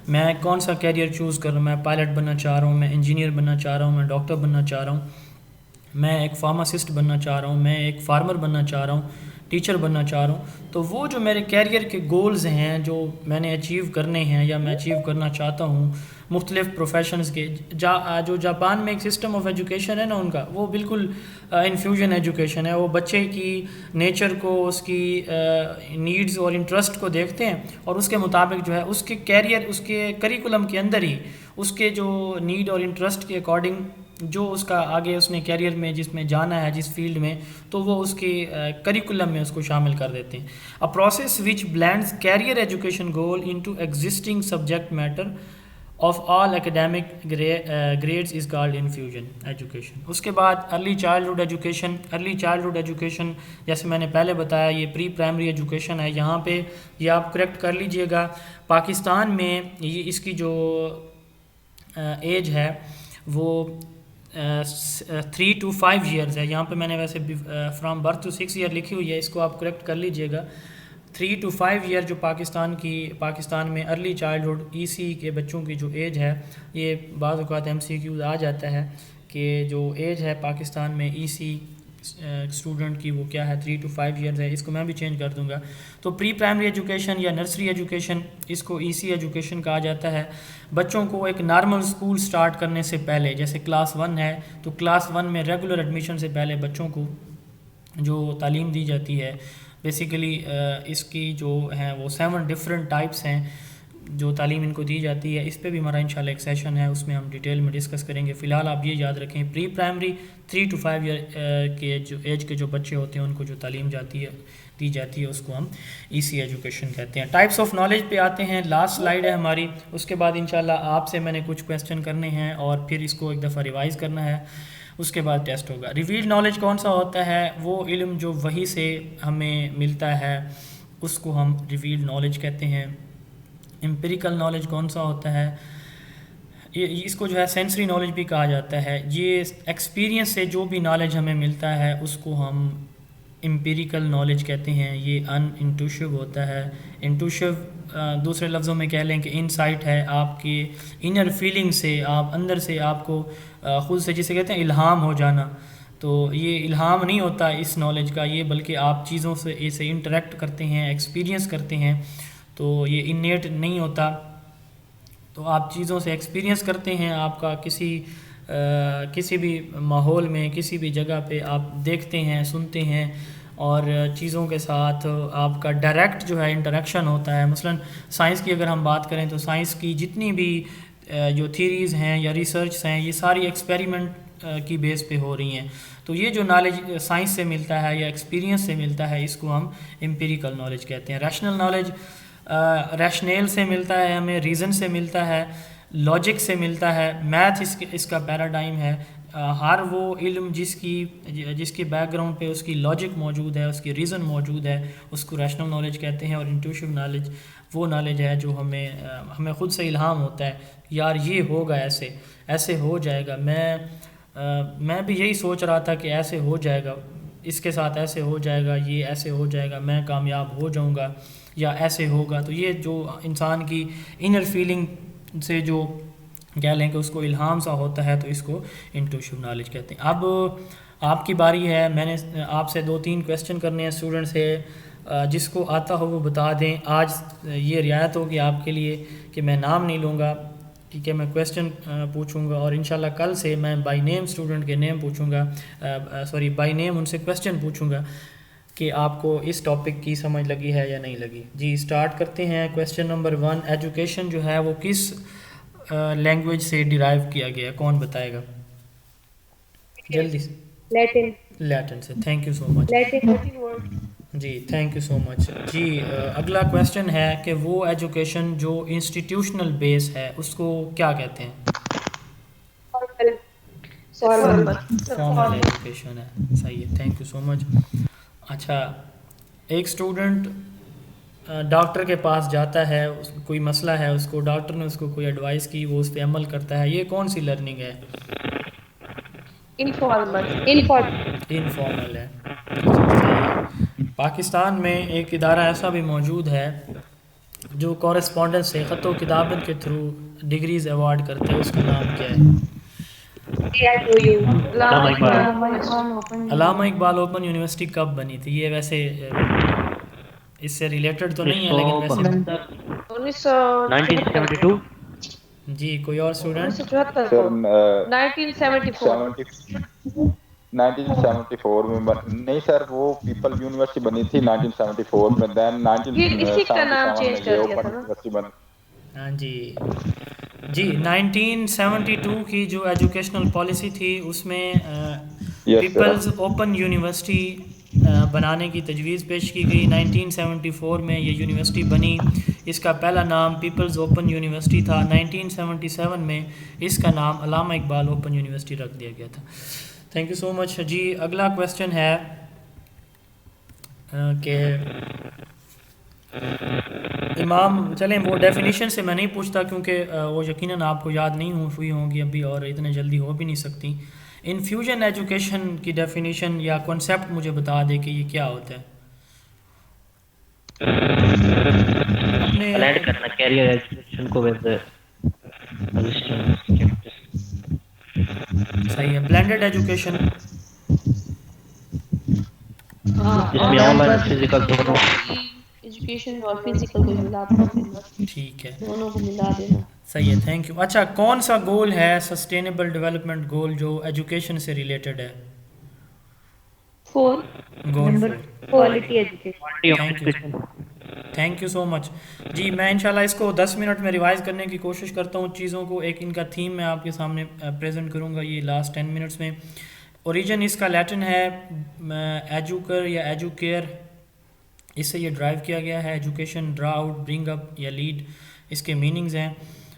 میں کون سا کیریئر چوز کر رہا ہوں، میں پائلٹ بننا چاہ رہا ہوں، میں انجینئر بننا چاہ رہا ہوں، میں ڈاکٹر بننا چاہ رہا ہوں، میں ایک فارماسسٹ بننا چاہ رہا ہوں، میں ایک فارمر بننا چاہ رہا ہوں، ٹیچر بننا چاہ رہا ہوں، تو وہ جو میرے کیریئر کے گولز ہیں جو میں نے اچیو کرنے ہیں یا میں اچیو کرنا چاہتا ہوں مختلف پروفیشنز کے، جو جاپان میں ایک سسٹم آف ایجوکیشن ہے نا ان کا، وہ بالکل انفیوژن ایجوکیشن ہے۔ وہ بچے کی نیچر کو، اس کی نیڈز اور انٹرسٹ کو دیکھتے ہیں اور اس کے مطابق جو ہے اس کے کیریئر، اس کے کریکولم کے اندر ہی اس کے جو نیڈ اور انٹرسٹ کے اکارڈنگ جو اس کا آگے اس نے کیریئر میں جس میں جانا ہے جس فیلڈ میں، تو وہ اس کی کریکولم میں اس کو شامل کر دیتے ہیں۔ A process which blends career education goal into existing subject matter of all academic grades is called infusion education۔ اس کے بعد early childhood education. Early childhood education جیسے میں نے پہلے بتایا یہ پری پرائمری ایجوکیشن ہے، یہاں پہ یہ آپ کریکٹ کر لیجئے گا، پاکستان میں یہ اس کی جو ایج ہے وہ 3 to 5 years ہے، یہاں پہ میں نے ویسے فرام برتھ ٹو 6 year لکھی ہوئی ہے، اس کو آپ کریکٹ کر لیجئے گا۔ 3 to 5 year جو پاکستان میں ارلی چائلڈہڈ ای سی کے بچوں کی جو ایج ہے، یہ بعض اوقات ایم سی کیوز آ جاتا ہے کہ جو ایج ہے پاکستان میں ای سی اسٹوڈنٹ کی وہ کیا ہے، 3 to 5 years ہے، اس کو میں بھی چینج کر دوں گا۔ تو پری پرائمری ایجوکیشن یا نرسری ایجوکیشن، اس کو ای سی ایجوکیشن کہا جاتا ہے۔ بچوں کو ایک نارمل سکول سٹارٹ کرنے سے پہلے، جیسے کلاس 1 ہے تو کلاس 1 میں ریگولر ایڈمیشن سے پہلے بچوں کو جو تعلیم دی جاتی ہے، بیسیکلی اس کی جو ہیں وہ 7 ڈفرینٹ ٹائپس ہیں جو تعلیم ان کو دی جاتی ہے۔ اس پہ بھی ہمارا انشاءاللہ ایک سیشن ہے، اس میں ہم ڈیٹیل میں ڈسکس کریں گے۔ فی الحال آپ یہ یاد رکھیں، پری پرائمری 3 to 5 year کے جو ایج کے جو بچے ہوتے ہیں ان کو جو تعلیم دی جاتی ہے اس کو ہم ای سی ایجوکیشن کہتے ہیں۔ ٹائپس آف نالج پہ آتے ہیں، لاسٹ سلائیڈ ہے ہماری، اس کے بعد انشاءاللہ آپ سے میں نے کچھ کویسچن کرنے ہیں اور پھر اس کو ایک دفعہ ریوائز کرنا ہے، اس کے بعد ٹیسٹ ہوگا۔ ریویلڈ نالج کون سا ہوتا ہے؟ وہ علم جو وحی سے ہمیں ملتا ہے اس کو ہم ریویلڈ نالج کہتے ہیں۔ امپیریکل نالج کون سا ہوتا ہے؟ اس کو جو ہے سینسری نالج بھی کہا جاتا ہے۔ یہ ایکسپیرینس سے جو بھی نالج ہمیں ملتا ہے اس کو ہم امپیریکل نالج کہتے ہیں۔ یہ ان انٹوشو ہوتا ہے۔ انٹوشو دوسرے لفظوں میں کہہ لیں کہ انسائٹ ہے، آپ کی انر فیلنگ سے، آپ اندر سے آپ کو خود سے جسے کہتے ہیں الہام ہو جانا، تو یہ الہام نہیں ہوتا اس نالج کا، یہ بلکہ آپ چیزوں سے اسے انٹریکٹ کرتے ہیں، ایکسپیرینس کرتے ہیں، تو یہ انیٹ نہیں ہوتا، تو آپ چیزوں سے ایکسپیرینس کرتے ہیں۔ آپ کا کسی بھی ماحول میں، کسی بھی جگہ پہ آپ دیکھتے ہیں، سنتے ہیں اور چیزوں کے ساتھ آپ کا ڈائریکٹ جو ہے انٹریکشن ہوتا ہے. مثلا سائنس کی اگر ہم بات کریں تو سائنس کی جتنی بھی جو تھیریز ہیں یا ریسرچس ہیں یہ ساری ایکسپیریمنٹ کی بیس پہ ہو رہی ہیں. تو یہ جو نالج سائنس سے ملتا ہے یا ایکسپیرینس سے ملتا ہے اس کو ہم امپیریکل نالج کہتے ہیں. ریشنل نالج ریشنیل سے ملتا ہے, ہمیں ریزن سے ملتا ہے, لاجک سے ملتا ہے. میتھ اس کا پیراڈائم ہے. ہر وہ علم جس کی بیک گراؤنڈ پہ اس کی لاجک موجود ہے, اس کی ریزن موجود ہے, اس کو ریشنل نالج کہتے ہیں. اور انٹیوشن نالج وہ نالج ہے جو ہمیں خود سے الہام ہوتا ہے یار یہ ہوگا, ایسے ہو جائے گا. میں بھی یہی سوچ رہا تھا کہ ایسے ہو جائے گا, اس کے ساتھ ایسے ہو جائے گا, یہ ایسے ہو جائے گا, میں کامیاب ہو جاؤں گا یا ایسے ہوگا. تو یہ جو انسان کی انر فیلنگ سے جو کہہ لیں کہ اس کو الہام سا ہوتا ہے, تو اس کو انٹیوشن نالج کہتے ہیں. اب آپ کی باری ہے. میں نے آپ سے 2-3 کویسچن کرنے ہیں اسٹوڈنٹ سے. جس کو آتا ہو وہ بتا دیں. آج یہ رعایت ہوگی آپ کے لیے کہ میں نام نہیں لوں گا, ٹھیک ہے, میں کویسچن پوچھوں گا اور انشاءاللہ کل سے میں بائی نیم اسٹوڈنٹ کے نیم پوچھوں گا, بائی نیم ان سے کویسچن پوچھوں گا کہ آپ کو اس ٹاپک کی سمجھ لگی ہے یا نہیں لگی. جی اسٹارٹ کرتے ہیں. کویسچن نمبر 1, ایجوکیشن جو ہے وہ کس لینگویج سے ڈیرائیو کیا گیا ہے؟ کون بتائے گا جلدی سے؟ لیٹن سے. Thank you so much. جی تھینک یو سو مچ. جی اگلا کویسچن ہے کہ وہ ایجوکیشن جو انسٹیٹیوشنل بیس ہے اس کو کیا کہتے ہیں؟ فارمل ایجوکیشن ہے. صحیح ہے, تھینک یو سو مچ. اچھا, ایک اسٹوڈنٹ ڈاکٹر کے پاس جاتا ہے, کوئی مسئلہ ہے اس کو, ڈاکٹر نے اس کو کوئی ایڈوائس کی, وہ اس پہ عمل کرتا ہے, یہ کون سی لرننگ ہے؟ انفارمل ہے. پاکستان میں ایک ادارہ ایسا بھی موجود ہے جو کورسپونڈنس سے خط و کتابت کے تھرو ڈگریز ایوارڈ کرتے ہیں, اس کا نام کیا ہے؟ علامہ اقبال اوپن یونیورسٹی کب بنی تھی؟ یہ ویسے اس سے ریلیٹڈ تو نہیں ہے لیکن ویسے 1972. جی کوئی اور اسٹوڈنٹ؟ 1974 میں نہیں سر, وہ پیپل یونیورسٹی بنی تھی 1974 میں, دین 1977 میں یہ اوپن یونیورسٹی بنی. ہاں جی 1972 کی جو ایجوکیشنل پالیسی تھی اس میں پیپلز اوپن یونیورسٹی بنانے کی تجویز پیش کی گئی. 1974 میں یہ یونیورسٹی بنی. اس کا پہلا نام پیپلز اوپن یونیورسٹی تھا. 1977 میں اس کا نام علامہ اقبال اوپن یونیورسٹی رکھ دیا گیا تھا. Thank you so much. جی اگلا کویسچن ہے کہ امام, چلیں وہ ڈیفینیشن سے میں نہیں پوچھتا کیونکہ وہ یقیناً آپ کو یاد نہیں ہوئی ہوں گی ابھی اور اتنے جلدی ہو بھی نہیں سکتی. انفیوژن ایجوکیشن کی ڈیفینیشن یا کنسیپٹ مجھے بتا دے کہ یہ کیا ہوتا ہے. بلینڈ کرنا کیریئر ایجوکیشن کو ود صحیح ہے, بلینڈڈ ایجوکیشن جس میں آن لائن فزیکل دونوں ایجوکیشن اور فزیکل کو ملا دینا. ٹھیک ہے, دونوں کو ملا دینا. صحیح ہے, تھینک یو. اچھا, کون سا گول ہے سسٹینیبل ڈیولپمنٹ گول جو ایجوکیشن سے ریلیٹڈ ہے؟ 4 goal quality education. Thank you so much. جی میں انشاءاللہ اس کو 10 منٹ میں ریوائز کرنے کی کوشش کرتا ہوں چیزوں کو. ایک ان کا تھیم میں آپ کے سامنے پریزنٹ کروں گا یہ لاسٹ 10 منٹس میں. اوریجن اس کا لیٹن ہے ایجوکر یا ایجوکیئر, اس سے یہ ڈرائیو کیا گیا ہے. ایجوکیشن ڈرا آؤٹ, برنگ اپ یا لیڈ اس کے میننگز ہیں.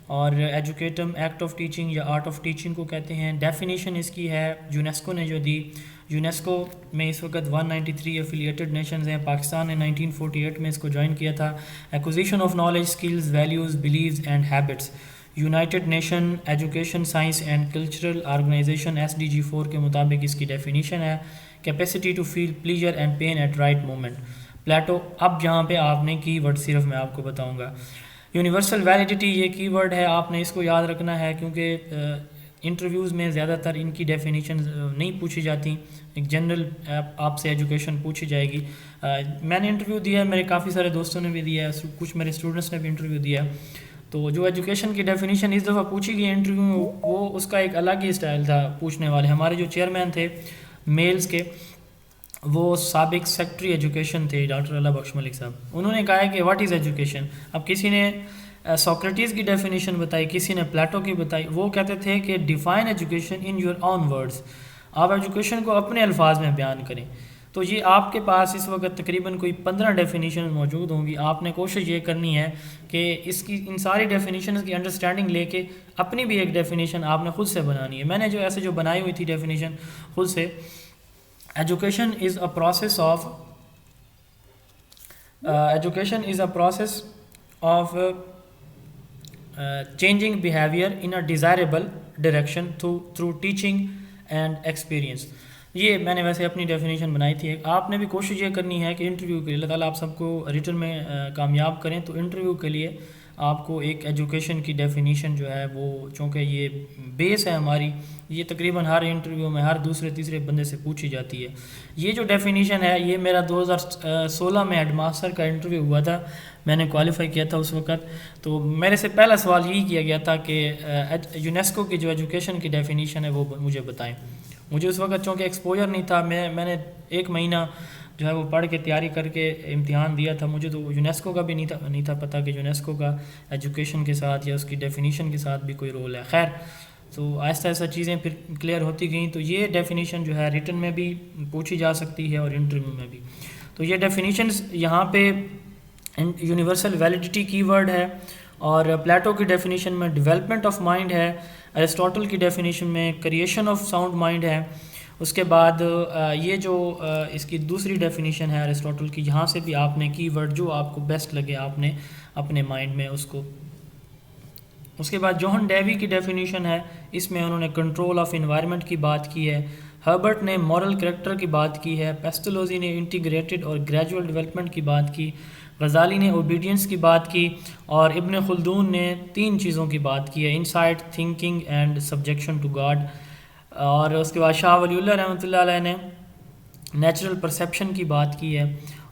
اور ایجوکیٹم ایکٹ آف ٹیچنگ یا آرٹ آف ٹیچنگ کو کہتے ہیں. ڈیفینیشن اس کی ہے یونیسکو نے جو دی. یونیسکو میں اس وقت 193 ایفیلیٹڈ نیشنز ہیں. پاکستان نے 1948 میں اس کو جوائن کیا تھا. Acquisition of knowledge, skills, values, beliefs and habits. United nation education science and cultural organisation SDG 4 کے مطابق اس کی ڈیفینیشن ہے capacity to feel pleasure and pain at right moment. Plato. اب جہاں پہ آپ نے کی ورڈ صرف میں آپ کو بتاؤں گا. یونیورسل ویلیڈیٹی یہ کی ورڈ ہے, آپ نے اس کو یاد رکھنا ہے کیونکہ انٹرویوز میں زیادہ تر ان کی ڈیفینیشن نہیں پوچھی جاتی. ایک جنرل آپ سے ایجوکیشن پوچھی جائے گی. میں نے انٹرویو دیا ہے, میرے کافی سارے دوستوں نے بھی دیا ہے, کچھ میرے اسٹوڈنٹس نے بھی انٹرویو دیا. تو جو ایجوکیشن کی ڈیفینیشن اس دفعہ پوچھی گئی انٹرویو میں وہ اس کا ایک الگ ہی اسٹائل تھا پوچھنے والے. ہمارے جو چیئرمین تھے میلز کے, وہ سابق سیکٹری ایجوکیشن تھے ڈاکٹر اللہ بخش ملک صاحب. انہوں نے کہا ہے کہ واٹ از ایجوکیشن. اب کسی نے سوکریٹیز کی ڈیفینیشن بتائی, کسی نے پلیٹو کی بتائی. وہ کہتے تھے کہ define education in your own words, آپ ایجوکیشن کو اپنے الفاظ میں بیان کریں. تو یہ آپ کے پاس اس وقت تقریباً کوئی 15 ڈیفینیشن موجود ہوں گی. آپ نے کوشش یہ کرنی ہے کہ اس کی ان ساری ڈیفینیشنز کی انڈرسٹینڈنگ لے کے اپنی بھی ایک ڈیفینیشن آپ نے خود سے بنانی ہے. میں نے جو بنائی ہوئی تھی ڈیفینیشن خود سے, education is a process of changing behavior in a desirable direction through teaching and experience. یہ میں نے ویسے اپنی ڈیفینیشن بنائی تھی. آپ نے بھی کوشش یہ کرنی ہے کہ انٹرویو کے لیے اللہ تعالیٰ آپ سب کو ریٹن میں کامیاب کریں. تو انٹرویو کے لیے آپ کو ایک ایجوکیشن کی ڈیفینیشن جو ہے وہ, چونکہ یہ بیس ہے ہماری, یہ تقریباً ہر انٹرویو میں ہر دوسرے تیسرے بندے سے پوچھی جاتی ہے. یہ جو ڈیفینیشن ہے یہ میرا 2016 میں ہیڈ ماسٹر کا انٹرویو ہوا تھا, میں نے کوالیفائی کیا تھا اس وقت. تو میرے سے پہلا سوال یہی کیا گیا تھا کہ یونیسکو کی جو ایجوکیشن کی ڈیفینیشن ہے وہ مجھے بتائیں. مجھے اس وقت چونکہ ایکسپوجر نہیں تھا, میں نے 1 مہینہ جو ہے وہ پڑھ کے تیاری کر کے امتحان دیا تھا. مجھے تو یونیسکو کا بھی نہیں تھا پتہ کہ یونیسکو کا ایجوکیشن کے ساتھ یا اس کی ڈیفینیشن کے ساتھ بھی کوئی رول ہے. خیر, تو آہستہ آہستہ چیزیں پھر کلیئر ہوتی گئیں. تو یہ ڈیفینیشن جو ہے ریٹن میں بھی پوچھی جا سکتی ہے اور انٹرویو میں بھی. تو یہ ڈیفینیشنز یہاں پہ یونیورسل ویلیڈیٹی کی ورڈ ہے, اور پلیٹو کی ڈیفینیشن میں ڈیولپمنٹ آف مائنڈ ہے, ایرسٹوٹل کی ڈیفینیشن میں کریشن آف ساؤنڈ مائنڈ ہے. اس کے بعد یہ جو اس کی دوسری ڈیفینیشن ہے ایرسٹوٹل کی, یہاں سے بھی آپ نے کی ورڈ جو آپ کو بیسٹ لگے آپ نے اپنے مائنڈ میں اس کو. اس کے بعد جوہن ڈیوی کی ڈیفینیشن ہے, اس میں انہوں نے کنٹرول آف انوائرمنٹ کی بات کی ہے. ہربرٹ نے مورل کریکٹر کی بات کی ہے. پیسٹلوزی نے انٹیگریٹڈ اور گریجول ڈیولپمنٹ کی بات کی. غزالی نے اوبیڈینس کی بات کی, اور ابن خلدون نے 3 چیزوں کی بات کی ہے, insight, thinking and subjection to God. اور اس کے بعد شاہ ولی اللہ رحمۃ اللہ علیہ نے نیچرل پرسیپشن کی بات کی ہے.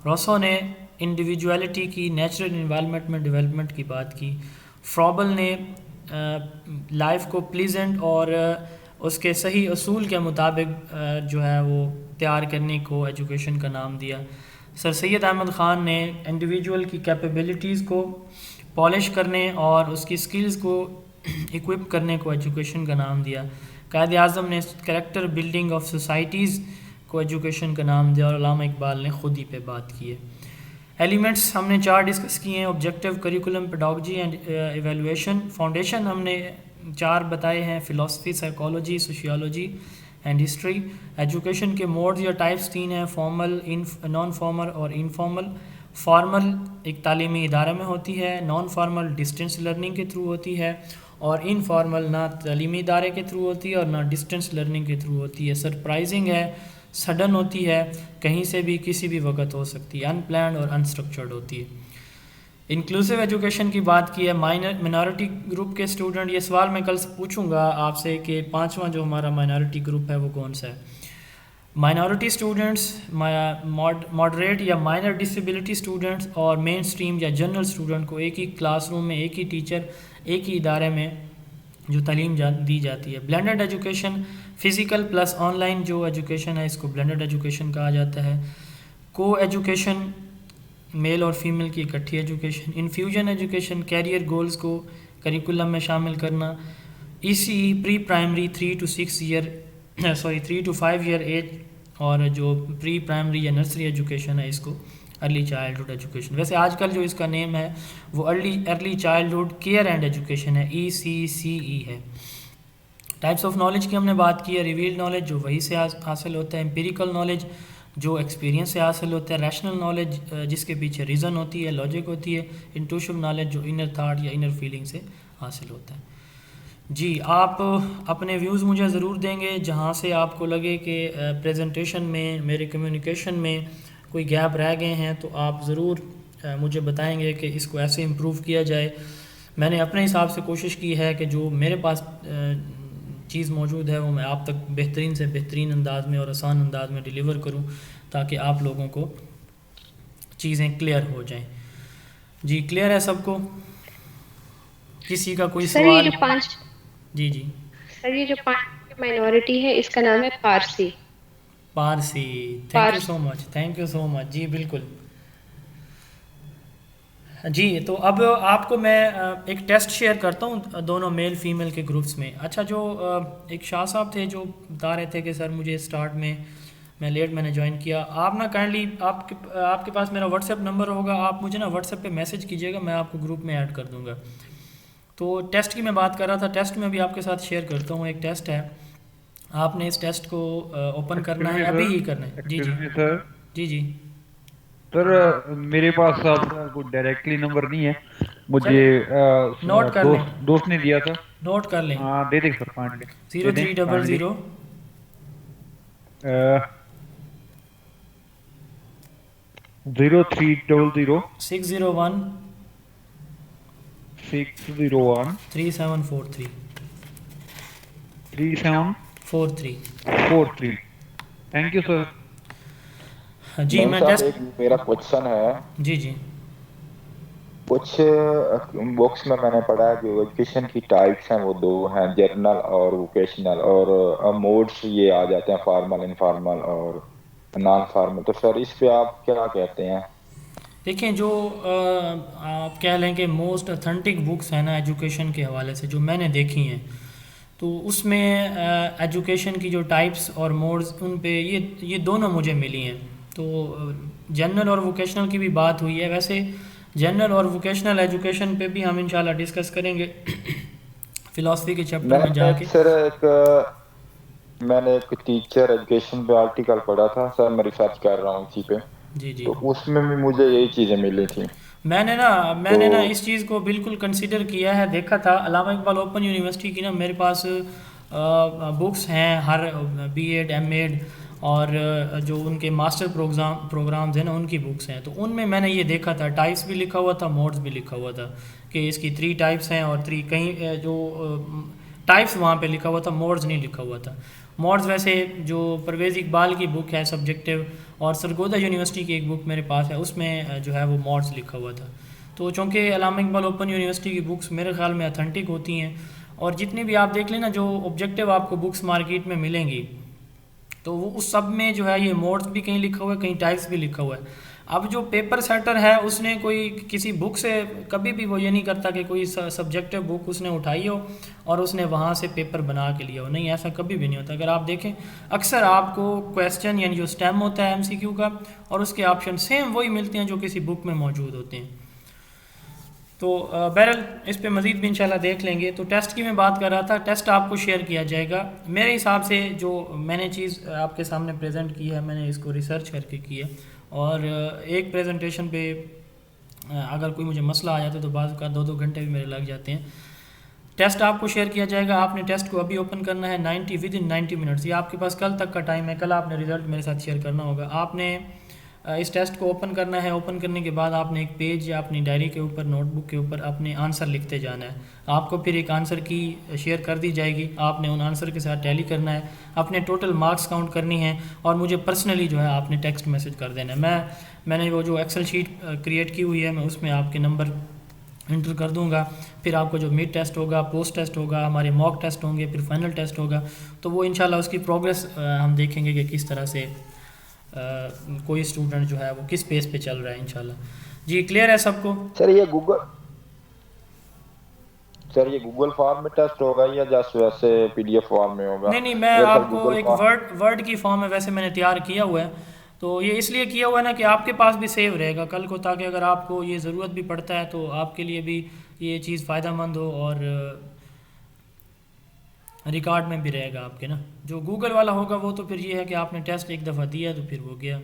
روسو نے انڈیویجویلٹی کی, نیچرل انوائرمنٹ میں ڈیولپمنٹ کی بات کی. فرابل نے لائف کو پلیزنٹ اور اس کے صحیح اصول کے مطابق جو ہے وہ تیار کرنے کو ایجوکیشن کا نام دیا. سر سید احمد خان نے انڈیویجول کی کیپیبلٹیز کو پالش کرنے اور اس کی سکلز کو اکوپ کرنے کو ایجوکیشن کا نام دیا. قائد اعظم نے کریکٹر بلڈنگ آف سوسائٹیز کو ایجوکیشن کا نام دیا, اور علامہ اقبال نے خود ہی پہ بات کی ہے. ایلیمنٹس ہم نے 4 ڈسکس کیے ہیں, objective, curriculum, pedagogy and evaluation. Foundation ہم نے 4 بتائے ہیں, philosophy, psychology, sociology and history. Education کے موڈز یا ٹائپس 3 ہیں, فارمل, نان فارمل اور انفارمل. فارمل ایک تعلیمی ادارے میں ہوتی ہے, نان فارمل ڈسٹینس لرننگ کے تھرو ہوتی ہے, اور انفارمل نہ تعلیمی ادارے کے تھرو ہوتی ہے اور نہ ڈسٹینس لرننگ کے تھرو ہوتی ہے. سرپرائزنگ ہے, سڈن ہوتی ہے, کہیں سے بھی کسی بھی وقت ہو سکتی ہے, ان پلانڈ اور انسٹرکچرڈ ہوتی ہے. انکلوسیو ایجوکیشن کی بات کی ہے, مائنورٹی گروپ کے اسٹوڈنٹ. یہ سوال میں کل پوچھوں گا آپ سے کہ 5واں جو ہمارا مائنورٹی گروپ ہے وہ کون سا ہے. مائنورٹی اسٹوڈنٹس, ماڈریٹ یا مائنر ڈسیبلٹی اسٹوڈنٹس, اور مین اسٹریم یا جنرل اسٹوڈنٹ کو ایک ہی کلاس روم میں, ایک ہی ٹیچر, ایک ہی ادارے میں جو تعلیم دی جاتی ہے. Blended education, physical plus on line جو ایجوکیشن ہے اس کو بلینڈڈ ایجوکیشن کہا جاتا ہے. کو ایجوکیشن, میل اور فیمیل کی اکٹھی education. Infusion education, career goals کو کریکولم میں شامل کرنا. E C E, pre primary 3 to 5 year age, اور جو پری پرائمری یا نرسری ایجوکیشن ہے اس کو ارلی چائلڈہڈ ایجوکیشن. ویسے آج کل جو اس کا نیم ہے وہ early childhood care and education ہے, ECCE ہے. ٹائپس آف نالج کی ہم نے بات کی ہے. ریویلڈ نالج جو وہی سے حاصل ہوتا ہے, امپیریکل نالج جو ایکسپیرینس سے حاصل ہوتا ہے, ریشنل نالج جس کے پیچھے ریزن ہوتی ہے, لاجک ہوتی ہے, انٹویشن نالج جو انر تھاٹ یا انر فیلنگ سے حاصل ہوتا ہے. جی, آپ اپنے ویوز مجھے ضرور دیں گے جہاں سے آپ کو لگے کہ پریزنٹیشن میں, میرے کمیونیکیشن میں کوئی گیپ رہ گئے ہیں تو آپ ضرور مجھے بتائیں گے کہ اس کو ایسے امپروو کیا جائے. میں نے اپنے حساب سے کوشش کی ہے کہ جو میرے پاس چیز موجود ہے وہ میں آپ تک بہترین سے بہترین انداز میں اور آسان انداز میں ڈیلیور کروں تاکہ آپ لوگوں کو چیزیں کلیئر ہو جائیں. جی, کلیئر ہے سب کو؟ کسی کا کوئی سوال؟ جی سر, یہ جو 5 مائنورٹی ہے اس کا نام ہے Farsi. Parsi. Thank you so much, thank you so much. جی بالکل. جی تو اب آپ کو میں ایک ٹیسٹ شیئر کرتا ہوں دونوں میل فیمیل کے گروپس میں. اچھا جو ایک شاہ صاحب تھے جو بتا رہے تھے کہ سر مجھے اسٹارٹ میں لیٹ میں نے جوائن کیا. آپ نا کائنڈلی آپ کے پاس میرا واٹس ایپ نمبر ہوگا, آپ مجھے نا واٹس ایپ پہ میسج کیجیے گا, میں آپ کو گروپ میں ایڈ کر دوں گا. تو ٹیسٹ کی میں بات کر رہا تھا, ٹیسٹ میں بھی آپ کے ساتھ شیئر کرتا ہوں. ایک ٹیسٹ ہے, آپ نے اس ٹیسٹ کو اوپن کرنا ہے, ابھی ہی کرنا ہے. جی جی سر جی جی سر میرے پاس آپ کا کوئی ڈائریکٹلی نمبر نہیں ہے, مجھے نوٹ کر لیں, دوست نے دیا تھا. نوٹ کر لیں. ہاں دے دیں sir kindly. 0300 0300 601 601 3743 3743. 43. Thank you sir. جی نہیں میں صاحب ٹیسٹ. ایک میرا کوشچن ہے. جی جی کچھ بکس میں نے پڑھا ہے جو ایجوکیشن کی ٹائپس ہیں وہ دو ہیں, جرنل اور ووکیشنل, اور موڈس یہ آ جاتے ہیں فارمل, انفارمل اور نان فارمل. تو سر اس پہ آپ کیا کہتے ہیں؟ دیکھیں جو آپ کہہ لیں کہ موسٹ اتھینٹک بکس ہیں نا ایجوکیشن کے حوالے سے جو میں نے دیکھی ہیں, تو اس میں ایجوکیشن کی جو ٹائپس اور موڈز ان پہ یہ دونوں مجھے ملی ہیں. تو جنرل اور ووکیشنل کی بھی بات ہوئی ہے. ویسے جنرل اور ووکیشنل ایجوکیشن پہ بھی ہم انشاءاللہ ڈسکس کریں گے فلاسفی کے چیپٹر میں جا کے. سر میں نے ایک ٹیچر ایجوکیشن پہ آرٹیکل پڑھا تھا سر, میں ریسرچ کر رہا ہوں اسی پہ. جی جی تو اس میں بھی مجھے یہی چیزیں ملی تھیں. میں نے نا اس چیز کو بالکل کنسیڈر کیا ہے, دیکھا تھا. علامہ اقبال اوپن یونیورسٹی کی نا میرے پاس بکس ہیں, ہر بی ایڈ ایم ایڈ اور جو ان کے ماسٹر پروگرامز ہیں نا ان کی بکس ہیں. تو ان میں نے یہ دیکھا تھا, ٹائپس بھی لکھا ہوا تھا, موڈز بھی لکھا ہوا تھا کہ اس کی 3 ٹائپس ہیں, اور 3 کہیں جو ٹائپس وہاں پہ لکھا ہوا تھا, موڈز نہیں لکھا ہوا تھا. موڈز ویسے جو پرویز اقبال کی بک ہے سبجیکٹیو, اور سرگودا یونیورسٹی کی ایک بک میرے پاس ہے, اس میں جو ہے وہ موڈز لکھا ہوا تھا. تو چونکہ علامہ اقبال اوپن یونیورسٹی کی بکس میرے خیال میں اتھینٹک ہوتی ہیں, اور جتنی بھی آپ دیکھ لیں نا جو آبجیکٹیو آپ کو بکس مارکیٹ میں ملیں گی, تو وہ اس سب میں جو ہے یہ موڈز بھی کہیں لکھا ہوا ہے, کہیں ٹائپس بھی لکھا ہوا ہے. اب جو پیپر سیٹر ہے اس نے کوئی کسی بک سے کبھی بھی وہ یہ نہیں کرتا کہ کوئی سبجیکٹیو بک اس نے اٹھائی ہو اور اس نے وہاں سے پیپر بنا کے لیا ہو. نہیں, ایسا کبھی بھی نہیں ہوتا. اگر آپ دیکھیں اکثر آپ کو کویسچن یعنی جو سٹیم ہوتا ہے MCQ کا, اور اس کے آپشن سیم وہی ملتے ہیں جو کسی بک میں موجود ہوتے ہیں. تو بہرحال اس پہ مزید بھی انشاءاللہ دیکھ لیں گے. تو ٹیسٹ کی میں بات کر رہا تھا, ٹیسٹ آپ کو شیئر کیا جائے گا. میرے حساب سے جو میں نے چیز آپ کے سامنے پریزنٹ کی ہے, میں نے اس کو ریسرچ کر کے کی ہے, اور ایک پریزنٹیشن پہ اگر کوئی مجھے مسئلہ آ جاتا ہے تو بعض کا 2 گھنٹے بھی میرے لگ جاتے ہیں. ٹیسٹ آپ کو شیئر کیا جائے گا, آپ نے ٹیسٹ کو ابھی اوپن کرنا ہے ودن 90 منٹس. یہ آپ کے پاس کل تک کا ٹائم ہے, کل آپ نے رزلٹ میرے ساتھ شیئر کرنا ہوگا. آپ نے اس ٹیسٹ کو اوپن کرنا ہے, اوپن کرنے کے بعد آپ نے ایک پیج یا اپنی ڈائری کے اوپر, نوٹ بک کے اوپر اپنے آنسر لکھتے جانا ہے. آپ کو پھر ایک آنسر کی شیئر کر دی جائے گی, آپ نے ان آنسر کے ساتھ ٹیلی کرنا ہے, اپنے ٹوٹل مارکس کاؤنٹ کرنی ہے, اور مجھے پرسنلی جو ہے آپ نے ٹیکسٹ میسج کر دینا ہے. میں نے وہ جو ایکسل شیٹ کریٹ کی ہوئی ہے, میں اس میں آپ کے نمبر انٹر کر دوں گا. پھر آپ کو جو مڈ ٹیسٹ ہوگا, پوسٹ ٹیسٹ ہوگا, ہمارے موک ٹیسٹ ہوں گے, پھر فائنل ٹیسٹ ہوگا. تو وہ انشاءاللہ اس کی پروگریس ہم دیکھیں گے کہ کس طرح سے کوئی اسٹوڈنٹ جو ہے وہ کس پیس پہ چل رہا ہے انشاءاللہ. جی کلیئر ہے سب کو؟ سر یہ گوگل فارم میں ٹیسٹ ہوگا یا جسٹ ویسے PDF فارم میں ہوگا؟ نہیں, میں آپ کو ایک ورڈ کی فارم میں ویسے میں نے تیار کیا ہوا ہے. تو یہ اس لیے کیا ہوا ہے نا کہ آپ کے پاس بھی سیو رہے گا کل کو, تاکہ اگر آپ کو یہ ضرورت بھی پڑتا ہے تو آپ کے لیے بھی یہ چیز فائدہ مند ہو, اور ریکارڈ میں بھی رہے گا آپ کے نا. جو گوگل والا ہوگا وہ تو پھر یہ ہے کہ آپ نے ٹیسٹ ایک دفعہ دیا تو پھر وہ گیا.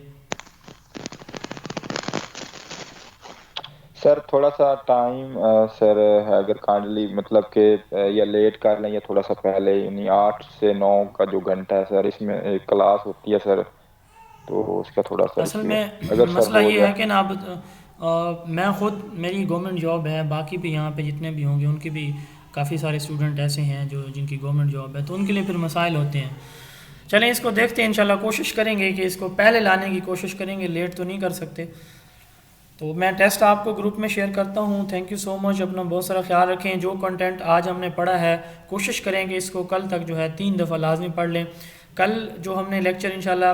سر تھوڑا سا ٹائم سر ہے اگر کائنڈلی مطلب کہ یا لیٹ کر لیں یا تھوڑا سا پہلے, یعنی 8 سے 9 کا جو گھنٹہ ہے سر, اس میں ایک کلاس ہوتی ہے سر, تو اس کا تھوڑا سا اصل میں اگر مسئلہ یہ ہے کہ نا اب میں خود, میری گورنمنٹ جاب ہے, باقی بھی یہاں پہ جتنے بھی ہوں گے ان کی بھی کافی سارے اسٹوڈنٹ ایسے ہیں جن کی گورنمنٹ جاب ہے, تو ان کے لیے پھر مسائل ہوتے ہیں. چلیں اس کو دیکھتے ہیں انشاءاللہ, کوشش کریں گے کہ اس کو پہلے لانے کی کوشش کریں گے, لیٹ تو نہیں کر سکتے. تو میں ٹیسٹ آپ کو گروپ میں شیئر کرتا ہوں. تھینک یو سو مچ, اپنا بہت سارا خیال رکھیں. جو کنٹینٹ آج ہم نے پڑھا ہے کوشش کریں کہ اس کو کل تک جو ہے 3 دفعہ لازمی پڑھ لیں. کل جو ہم نے لیکچر انشاءاللہ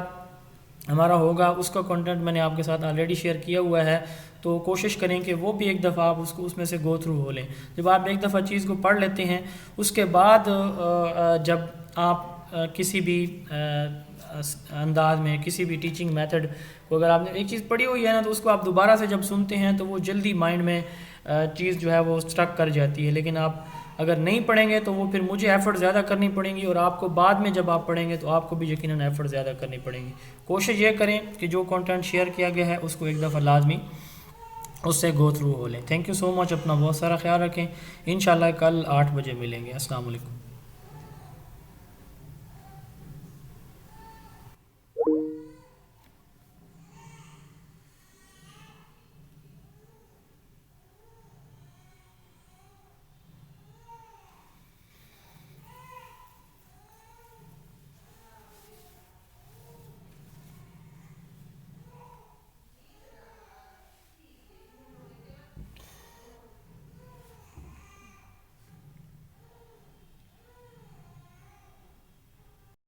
ہمارا ہوگا اس کا کنٹینٹ میں نے آپ کے ساتھ آلریڈی شیئر کیا ہوا ہے، تو کوشش کریں کہ وہ بھی ایک دفعہ آپ اس میں سے گو تھرو ہو لیں. جب آپ ایک دفعہ چیز کو پڑھ لیتے ہیں اس کے بعد جب آپ کسی بھی انداز میں کسی بھی ٹیچنگ میتھڈ کو اگر آپ نے ایک چیز پڑھی ہوئی ہے نا تو اس کو آپ دوبارہ سے جب سنتے ہیں تو وہ جلدی مائنڈ میں چیز جو ہے وہ اسٹرک کر جاتی ہے. لیکن آپ اگر نہیں پڑھیں گے تو وہ پھر مجھے ایفرٹ زیادہ کرنی پڑیں گی، اور آپ کو بعد میں جب آپ پڑھیں گے تو آپ کو بھی یقیناً ایفرٹ زیادہ کرنی پڑیں گی. کوشش یہ کریں کہ جو کنٹینٹ شیئر کیا گیا ہے اس کو ایک دفعہ لازمی اس سے گو تھرو ہو لیں. تھینک یو سو مچ، اپنا بہت سارا خیال رکھیں. انشاءاللہ کل 8 بجے ملیں گے. السلام علیکم.